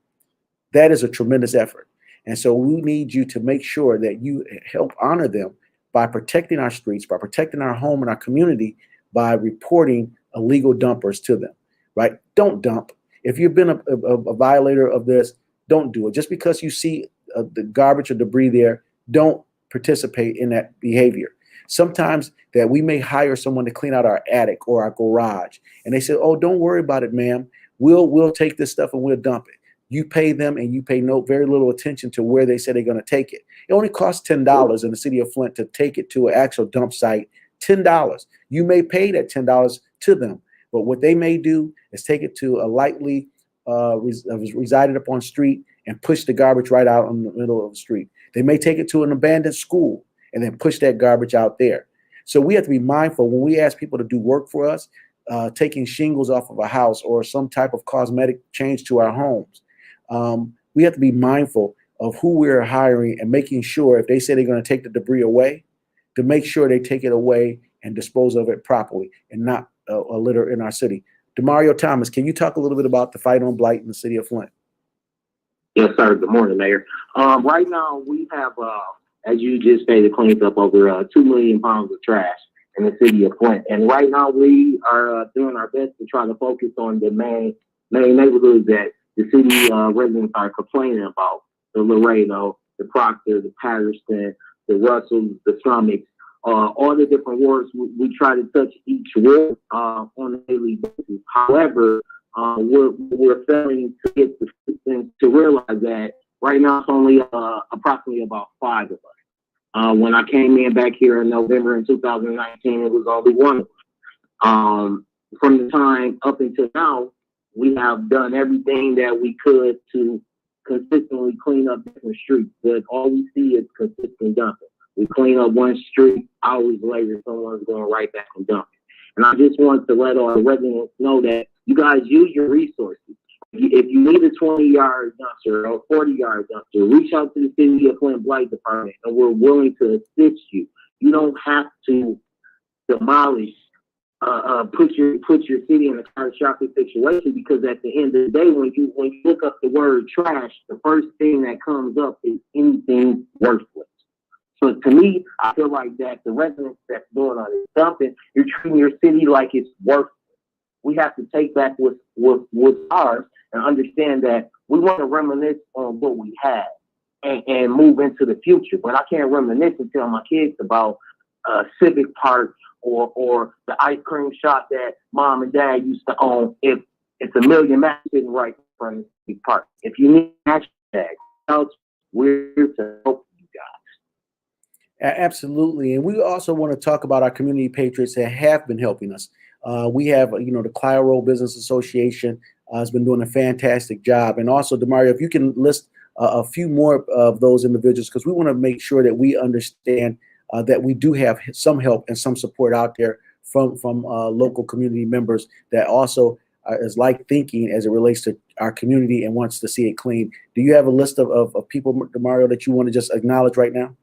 A: that is a tremendous effort. And so we need you to make sure that you help honor them by protecting our streets, by protecting our home and our community, by reporting illegal dumpers to them, right? Don't dump. If you've been a violator of this, don't do it. Just because you see the garbage or debris there, don't participate in that behavior. Sometimes that we may hire someone to clean out our attic or our garage, and they say, "Oh, don't worry about it, ma'am. We'll take this stuff and we'll dump it." You pay them, and you pay very little attention to where they say they're going to take it. It only costs $10 in the city of Flint to take it to an actual dump site $10. You may pay that $10 to them, but what they may do is take it to a lightly resided upon street and push the garbage right out in the middle of the street. They may take it to an abandoned school and then push that garbage out there. So we have to be mindful when we ask people to do work for us, taking shingles off of a house or some type of cosmetic change to our homes. We have to be mindful of who we're hiring and making sure if they say they're going to take the debris away, to make sure they take it away and dispose of it properly and not a litter in our city. Demario Thomas, can you talk a little bit about the fight on blight in the city of Flint?
G: Yes, sir. Good morning, Mayor. Right now, we have, as you just stated, cleaned up over 2 million pounds of trash in the city of Flint. And right now, we are doing our best to try to focus on the main neighborhoods that the city residents are complaining about: the Laredo, the Proctor, the Patterson, the Russells, the Summits, all the different wards. We try to touch each ward on a daily basis. However, we're failing to get the citizens to realize that right now it's only approximately about 5 of us. When I came in back here in November in 2019, it was only 1 of us. From the time up until now, we have done everything that we could to consistently clean up different streets, but all we see is consistent dumping. We clean up one street, hours later, someone's going right back and dumping. And I just want to let our residents know that you guys use your resources. If you need a 20-yard dumpster or 40-yard dumpster, reach out to the City of Flint Blight Department, and we're willing to assist you. You don't have to demolish, put your city in a catastrophic situation, because at the end of the day, when you look up the word trash, the first thing that comes up is anything worthless. So to me, I feel like that the residents that's doing all this dumping, you're treating your city like it's worthless. We have to take back what's ours and understand that we want to reminisce on what we had and move into the future. But I can't reminisce and tell my kids about Civic Park or the ice cream shop that mom and dad used to own if it's a million match sitting right in front of Civic Park. If you need hashtags, we're here to help you guys.
A: Absolutely. And we also want to talk about our community patriots that have been helping us. We have, the Clio Business Association has been doing a fantastic job. And also, Demario, if you can list a few more of those individuals, because we want to make sure that we understand that we do have some help and some support out there from local community members that also is like thinking as it relates to our community and wants to see it clean. Do you have a list of people, Demario, that you want to just acknowledge right now?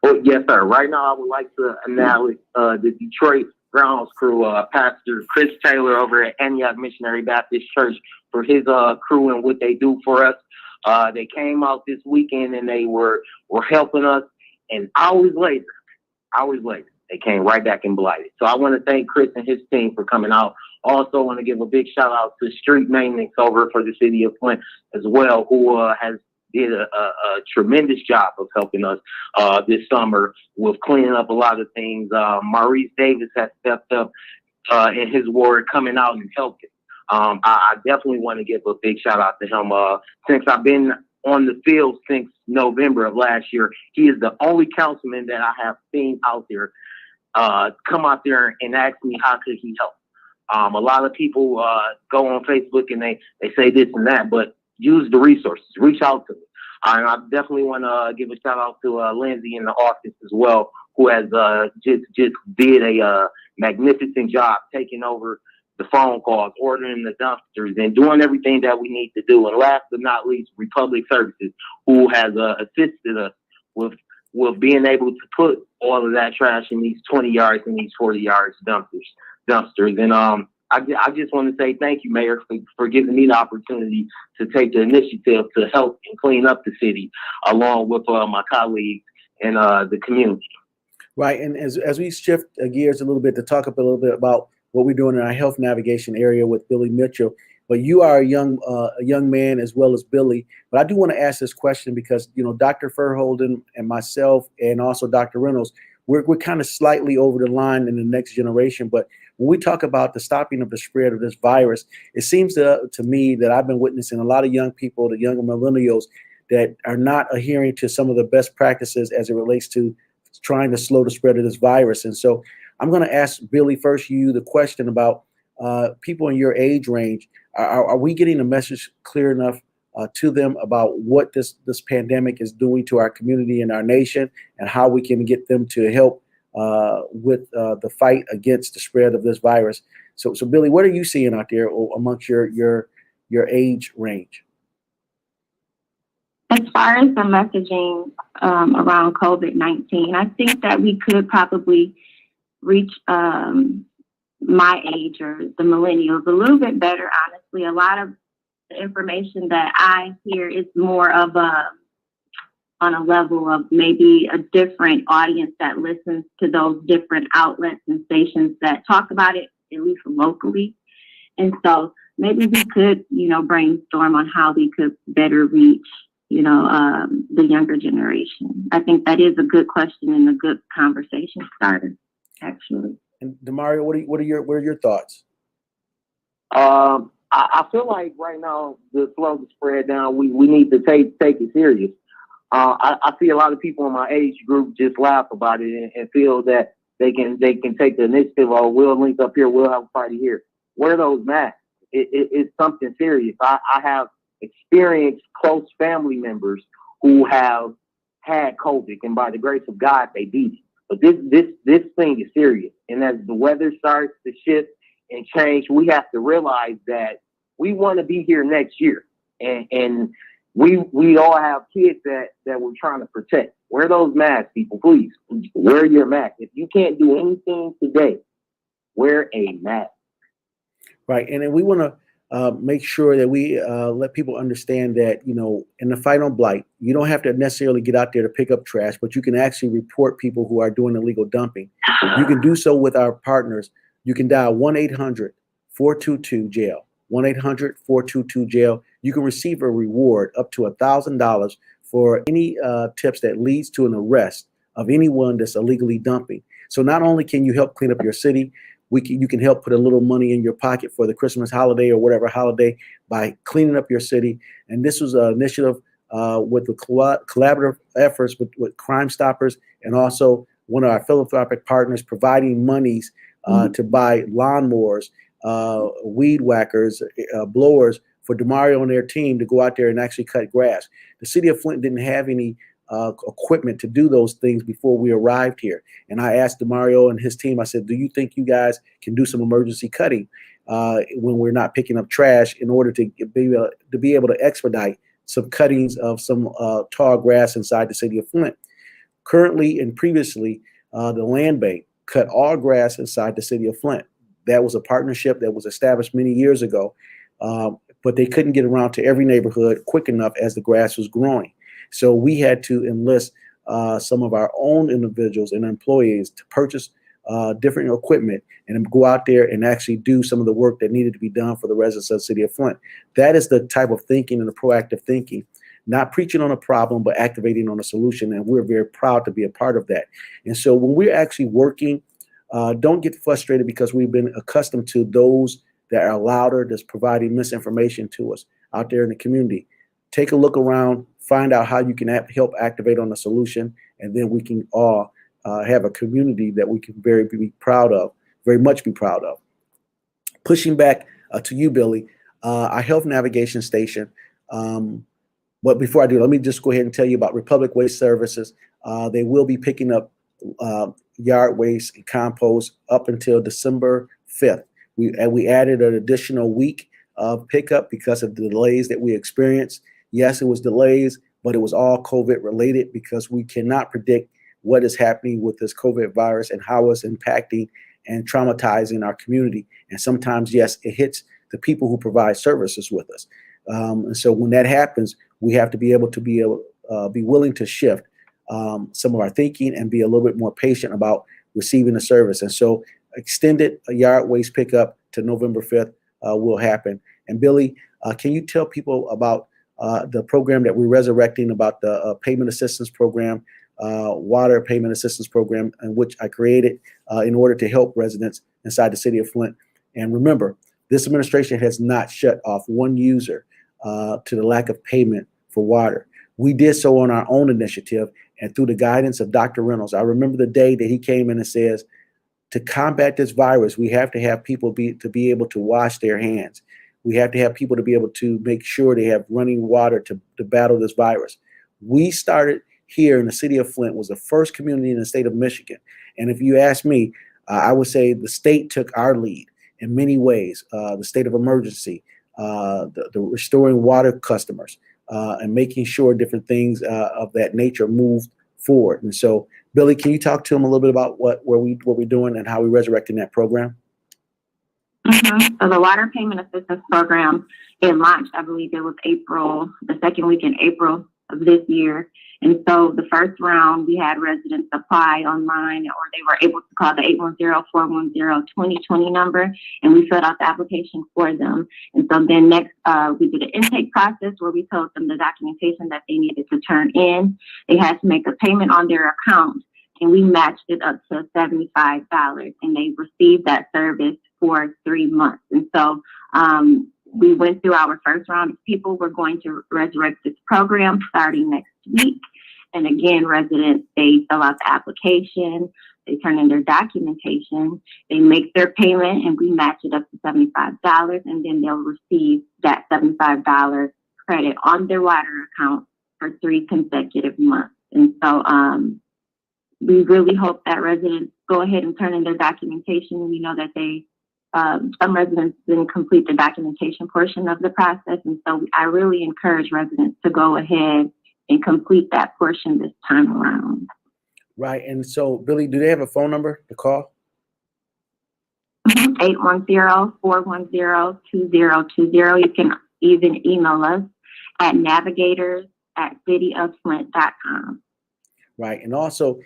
G: Oh, yes, sir. Right now, I would like to acknowledge the Detroit grounds crew, Pastor Chris Taylor over at Antioch Missionary Baptist Church, for his crew and what they do for us. They came out this weekend and they were helping us, and hours later, they came right back and blighted. So I want to thank Chris and his team for coming out. Also want to give a big shout out to street maintenance over for the city of Flint as well, who has did a tremendous job of helping us this summer with cleaning up a lot of things. Maurice Davis has stepped up in his ward, coming out and helping. I definitely want to give a big shout out to him. Since I've been on the field since November of last year, he is the only councilman that I have seen out there come out there and ask me how could he help. A lot of people go on Facebook and they say this and that, but use the resources. Reach out to me. I definitely want to give a shout out to Lindsay in the office as well, who has just did a magnificent job taking over the phone calls, ordering the dumpsters, and doing everything that we need to do. And last but not least, Republic Services, who has assisted us with being able to put all of that trash in these 20 yards and these 40 yards dumpsters. And I just want to say thank you, Mayor, for giving me the opportunity to take the initiative to help and clean up the city, along with my colleagues and the community.
A: Right, and as we shift gears a little bit to talk a little bit about what we're doing in our health navigation area with Billy Mitchell, but you are a young man as well as Billy. But I do want to ask this question because Dr. Furholden and myself, and also Dr. Reynolds, we're kind of slightly over the line in the next generation. But when we talk about the stopping of the spread of this virus, it seems to me that I've been witnessing a lot of young people, the younger millennials, that are not adhering to some of the best practices as it relates to trying to slow the spread of this virus. And so I'm going to ask Billy first you the question about people in your age range. Are we getting the message clear enough to them about what this pandemic is doing to our community and our nation, and how we can get them to help with the fight against the spread of this virus? So Billy, what are you seeing out there amongst your age range?
F: As far as the messaging around COVID-19, I think that we could probably reach my age or the millennials a little bit better, honestly. A lot of the information that I hear is more of on a level of maybe a different audience that listens to those different outlets and stations that talk about it, at least locally. And so maybe we could, brainstorm on how we could better reach the younger generation. I think that is a good question and a good conversation starter, actually.
A: And Demario, what are your thoughts?
G: I feel like right now the slow the spread down. We need to take it serious. I see a lot of people in my age group just laugh about it and feel that they can take the initiative. Oh, we'll link up here. We'll have a party here. Wear those masks. It's something serious. I have experienced close family members who have had COVID, and by the grace of God, they beat it. But this thing is serious. And as the weather starts to shift and change, we have to realize that we want to be here next year. And we all have kids that we're trying to protect. Wear those masks, people, please. Wear your mask. If you can't do anything today, wear a mask.
A: Right. And then we want to make sure that we let people understand that, in the fight on blight, you don't have to necessarily get out there to pick up trash, but you can actually report people who are doing illegal dumping. You can do so with our partners. You can dial 1-800-422-JAIL, 1-800-422-JAIL. You can receive a reward up to $1,000 for any tips that leads to an arrest of anyone that's illegally dumping. So not only can you help clean up your city, you can help put a little money in your pocket for the Christmas holiday or whatever holiday by cleaning up your city. And this was an initiative with the collaborative efforts with Crime Stoppers, and also one of our philanthropic partners providing monies to buy lawnmowers, weed whackers, blowers for Demario and their team to go out there and actually cut grass. The city of Flint didn't have any equipment to do those things before we arrived here. And I asked Demario and his team, I said, do you think you guys can do some emergency cutting when we're not picking up trash, in order to be able to expedite some cuttings of some tall grass inside the city of Flint? Currently and previously, the Land Bank cut all grass inside the city of Flint. That was a partnership that was established many years ago, but they couldn't get around to every neighborhood quick enough as the grass was growing. So we had to enlist some of our own individuals and employees to purchase different equipment and go out there and actually do some of the work that needed to be done for the residents of the city of Flint. That is the type of thinking and the proactive thinking, not preaching on a problem, but activating on a solution. And we're very proud to be a part of that. And so when we're actually working, don't get frustrated because we've been accustomed to those that are louder, that's providing misinformation to us out there in the community. Take a look around, find out how you can help activate on a solution, and then we can all have a community that we can very much be proud of. Pushing back to you, Billy, our health navigation station. But before I do, let me just go ahead and tell you about Republic Waste Services. They will be picking up yard waste and compost up until December 5th. We added an additional week of pickup because of the delays that we experienced. Yes, it was delays, but it was all COVID related, because we cannot predict what is happening with this COVID virus and how it's impacting and traumatizing our community. And sometimes, yes, it hits the people who provide services with us. And so when that happens, we have to be willing to shift some of our thinking and be a little bit more patient about receiving the service. And so extended yard waste pickup to November 5th will happen. And Billy, can you tell people about the program that we're resurrecting, about the payment assistance program, water payment assistance program, in which I created in order to help residents inside the city of Flint? And remember, this administration has not shut off one user to the lack of payment for water. We did so on our own initiative, and through the guidance of Dr. Reynolds. I remember the day that he came in and says, to combat this virus, we have to have people be able to wash their hands. We have to have people to be able to make sure they have running water to battle this virus. We started here in the city of Flint, was the first community in the state of Michigan. And if you ask me, I would say the state took our lead in many ways. The state of emergency, the restoring water customers, and making sure different things of that nature moved forward. And so, Billy, can you talk to him a little bit about what we're doing and how we're resurrecting that program?
F: Mm-hmm. So the Water Payment Assistance Program, it launched, I believe it was the second week in April of this year. And so the first round, we had residents apply online, or they were able to call the 810-410-2020 number, and we filled out the application for them. And so then next, we did an intake process where we told them the documentation that they needed to turn in. They had to make a payment on their account, and we matched it up to $75, and they received that service for 3 months. And so we went through our first round of people. We're going to resurrect this program starting next week. And again, residents, they fill out the application, they turn in their documentation, they make their payment, and we match it up to $75, and then they'll receive that $75 credit on their water account for 3 consecutive months. And so we really hope that residents go ahead and turn in their documentation. We know that some residents didn't complete the documentation portion of the process, and so I really encourage residents to go ahead and complete that portion this time around.
A: Right. And so, Billy, do they have a phone number to call?
F: 810-410-2020. You can even email us at navigators@cityoflint.com.
A: Right. And also,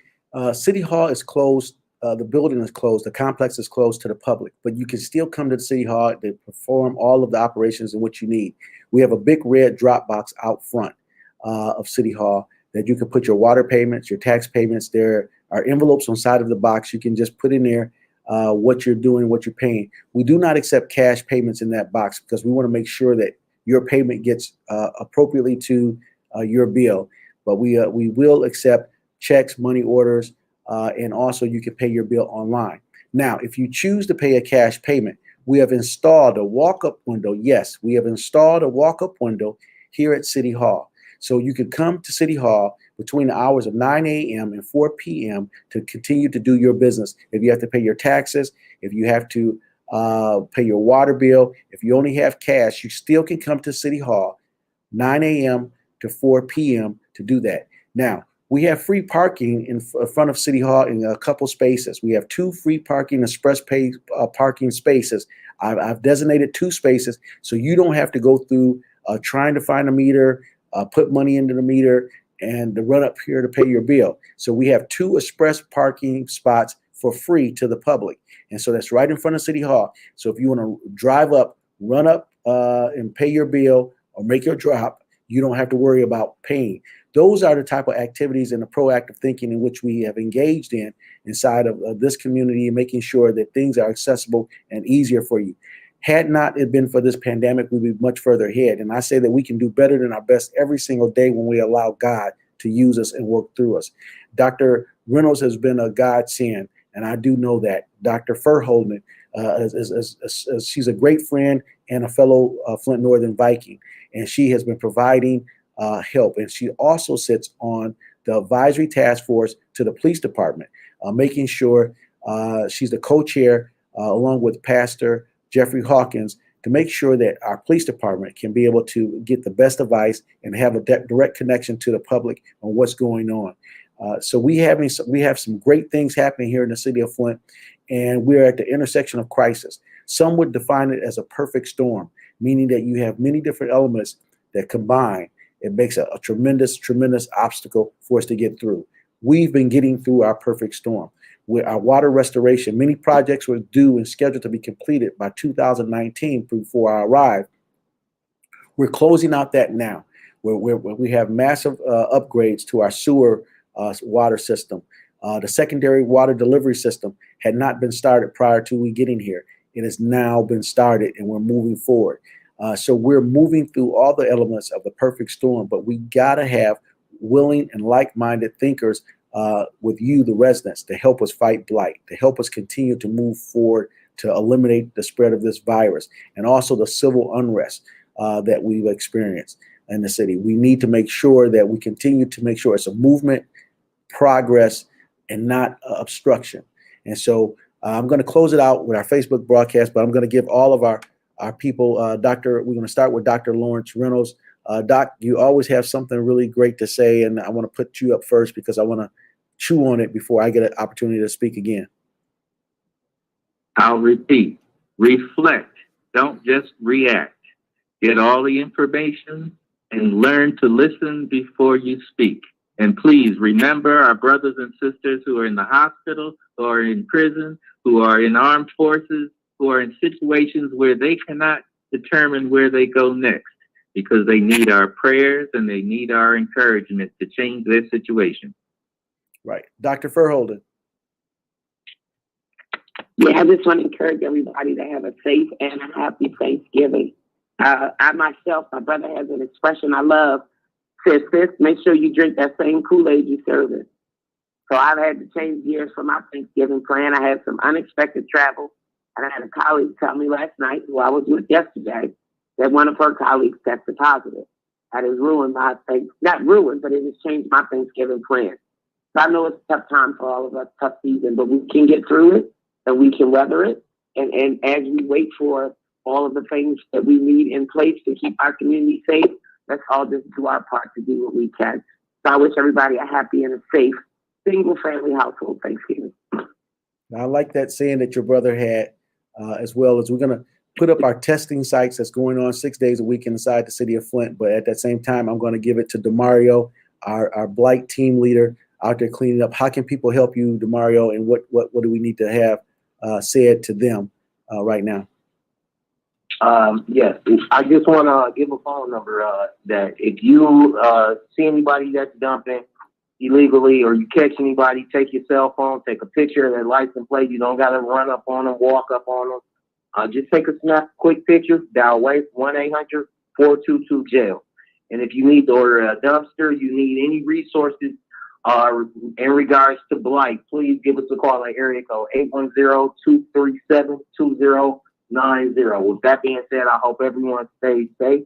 A: City Hall is closed. The building is closed. The complex is closed to the public, but you can still come to the City Hall to perform all of the operations and what you need. We have a big red drop box out front of City Hall that you can put your water payments, your tax payments. There are envelopes on the side of the box. You can just put in there what you're doing, what you're paying. We do not accept cash payments in that box because we want to make sure that your payment gets appropriately to your bill. But we will accept checks, money orders, and also you can pay your bill online. Now, if you choose to pay a cash payment, we have installed a walk-up window. Yes, we have installed a walk-up window here at City Hall. So you can come to City Hall between the hours of 9 a.m. and 4 p.m. to continue to do your business. If you have to pay your taxes, if you have to pay your water bill, if you only have cash, you still can come to City Hall 9 a.m. to 4 p.m. to do that. Now, we have free parking in front of City Hall in a couple spaces. We have 2 free parking express pay parking spaces. I've designated 2 spaces so you don't have to go through trying to find a meter, put money into the meter, and to run up here to pay your bill. So we have 2 express parking spots for free to the public. And so that's right in front of City Hall. So if you want to drive up, run up and pay your bill or make your drop, you don't have to worry about paying. Those are the type of activities and the proactive thinking in which we have engaged in inside of this community, making sure that things are accessible and easier for you. Had not it been for this pandemic, we'd be much further ahead. And I say that we can do better than our best every single day when we allow God to use us and work through us. Dr. Reynolds has been a godsend, and I do know that. Dr. Furholman, she's a great friend and a fellow Flint Northern Viking, and she has been providing help. And she also sits on the advisory task force to the police department, making sure she's the co-chair along with Pastor Jeffrey Hawkins to make sure that our police department can be able to get the best advice and have a direct connection to the public on what's going on. So we have some great things happening here in the city of Flint, and we're at the intersection of crisis. Some would define it as a perfect storm, meaning that you have many different elements that combine. It makes a tremendous, tremendous obstacle for us to get through. We've been getting through our perfect storm. With our water restoration, many projects were due and scheduled to be completed by 2019 before I arrived. We're closing out that now. We have massive upgrades to our sewer water system. The secondary water delivery system had not been started prior to we getting here. It has now been started, and we're moving forward. So we're moving through all the elements of the perfect storm, but we gotta have willing and like-minded thinkers with you, the residents, to help us fight blight, to help us continue to move forward to eliminate the spread of this virus, and also the civil unrest that we've experienced in the city. We need to make sure that we continue to make sure it's a movement, progress, and not obstruction. And so I'm going to close it out with our Facebook broadcast, but I'm going to give all of our people, we're going to start with Dr. Lawrence Reynolds. Doc, you always have something really great to say, and I want to put you up first because I want to chew on it before I get an opportunity to speak again.
B: I'll repeat, reflect, don't just react. Get all the information and learn to listen before you speak. And please remember our brothers and sisters who are in the hospital, who are in prison, who are in armed forces, who are in situations where they cannot determine where they go next, because they need our prayers and they need our encouragement to change their situation.
A: Right. Dr. Furholden.
H: Yeah, I just want to encourage everybody to have a safe and a happy Thanksgiving. I myself, my brother has an expression I love, says, sis, make sure you drink that same Kool-Aid you serving. So I've had to change gears for my Thanksgiving plan. I had some unexpected travel, and I had a colleague tell me last night, who I was with yesterday, that one of her colleagues tested positive. That has ruined my not ruined, but it has changed my Thanksgiving plan. So I know it's a tough time for all of us, tough season, but we can get through it and we can weather it. And as we wait for all of the things that we need in place to keep our community safe, let's all just do our part to do what we can. So I wish everybody a happy and a safe single family household Thanksgiving.
A: I like that saying that your brother had, as well as we're going to put up our testing sites that's going on 6 days a week inside the city of Flint. But at that same time, I'm going to give it to DeMario, our blight team leader out there cleaning up. How can people help you, DeMario, and what do we need to have said to them right now?
G: Yes, I just want to give a phone number that if you see anybody that's dumping illegally or you catch anybody, take your cell phone, take a picture of their license plate. You don't got to run up on them, walk up on them. Just take a quick picture, dial 1-800-422-JAIL. And if you need to order a dumpster, you need any resources in regards to blight, please give us a call at area code 810-237-2090. With that being said, I hope everyone stays safe.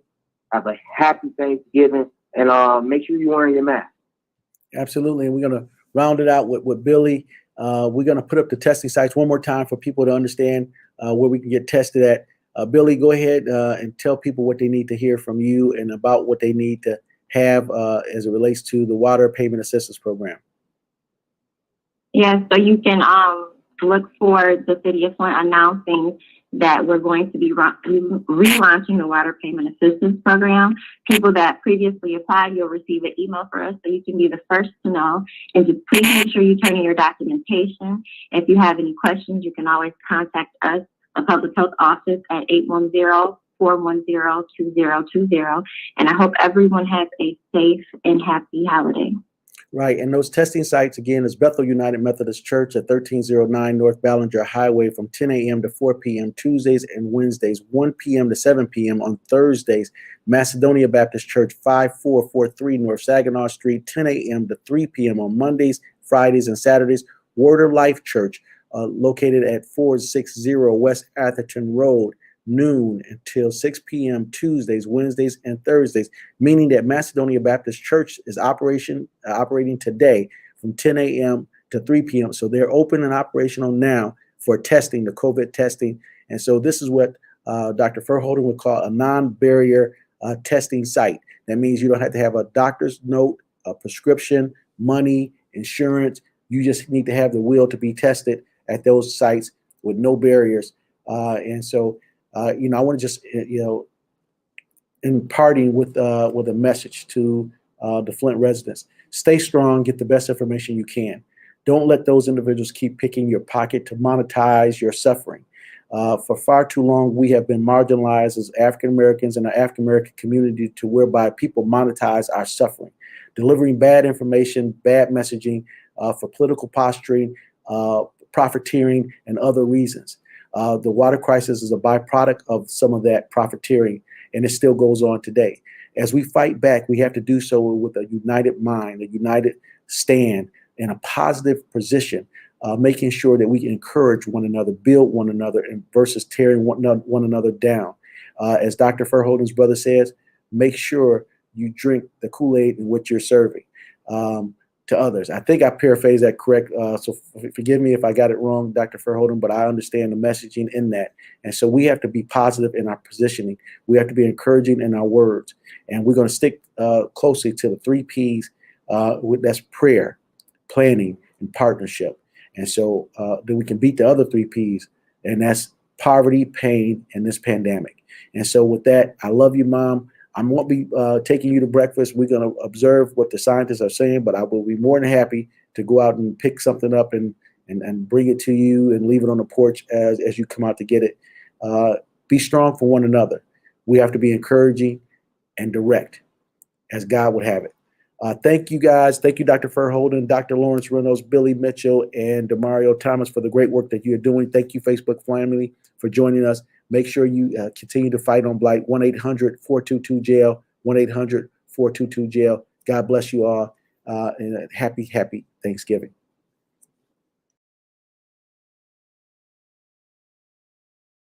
G: Have a happy Thanksgiving, and make sure you're wearing your mask.
A: Absolutely. And we're going to round it out with Billy. We're going to put up the testing sites one more time for people to understand where we can get tested at. Billy, go ahead and tell people what they need to hear from you and about what they need to have as it relates to the Water Payment Assistance Program.
F: Yeah, so you can look for the City of Flint announcing that we're going to be relaunching the Water Payment Assistance Program. People that previously applied, you'll receive an email for us so you can be the first to know. And just please make sure you turn in your documentation. If you have any questions, you can always contact us, a public health office, at 810-410-2020. And I hope everyone has a safe and happy holiday.
A: Right. And those testing sites, again, is Bethel United Methodist Church at 1309 North Ballinger Highway from 10 a.m. to 4 p.m. Tuesdays and Wednesdays, 1 p.m. to 7 p.m. on Thursdays. Macedonia Baptist Church, 5443 North Saginaw Street, 10 a.m. to 3 p.m. on Mondays, Fridays, and Saturdays. Word of Life Church, located at 460 West Atherton Road, noon until 6 p.m. Tuesdays, Wednesdays, and Thursdays, meaning that Macedonia Baptist Church is operating today from 10 a.m. to 3 p.m. So they're open and operational now for testing, the COVID testing. And so this is what Dr. Furholden would call a non-barrier testing site. That means you don't have to have a doctor's note, a prescription, money, insurance. You just need to have the will to be tested at those sites with no barriers. And so I want to just, imparting with a message to the Flint residents. Stay strong, get the best information you can. Don't let those individuals keep picking your pocket to monetize your suffering. For far too long, we have been marginalized as African Americans in the African American community to whereby people monetize our suffering, delivering bad information, bad messaging for political posturing, profiteering, and other reasons. The water crisis is a byproduct of some of that profiteering, and it still goes on today. as we fight back, we have to do so with a united mind, a united stand, in a positive position, making sure that we can encourage one another, build one another, and versus tearing one another down. As Dr. Verhoeven's brother says, make sure you drink the Kool-Aid in which you're serving to others. I think I paraphrased that correct. So forgive me if I got it wrong, Dr. Verhoeven, but I understand the messaging in that. And so we have to be positive in our positioning. We have to be encouraging in our words. And we're going to stick closely to the 3 Ps. That's prayer, planning, and partnership. And so then we can beat the other 3 Ps, and that's poverty, pain, and this pandemic. And so with that, I love you, Mom. I won't be taking you to breakfast. We're going to observe what the scientists are saying, but I will be more than happy to go out and pick something up and bring it to you and leave it on the porch as you come out to get it. Be strong for one another. We have to be encouraging and direct as God would have it. Thank you, guys. Thank you, Dr. Verhoeven, Dr. Lawrence Reynolds, Billy Mitchell, and Demario Thomas for the great work that you are doing. Thank you, Facebook family, for joining us. Make sure you continue to fight on blight. 1-800-422-JAIL, 1-800-422-JAIL. God bless you all, and happy Thanksgiving.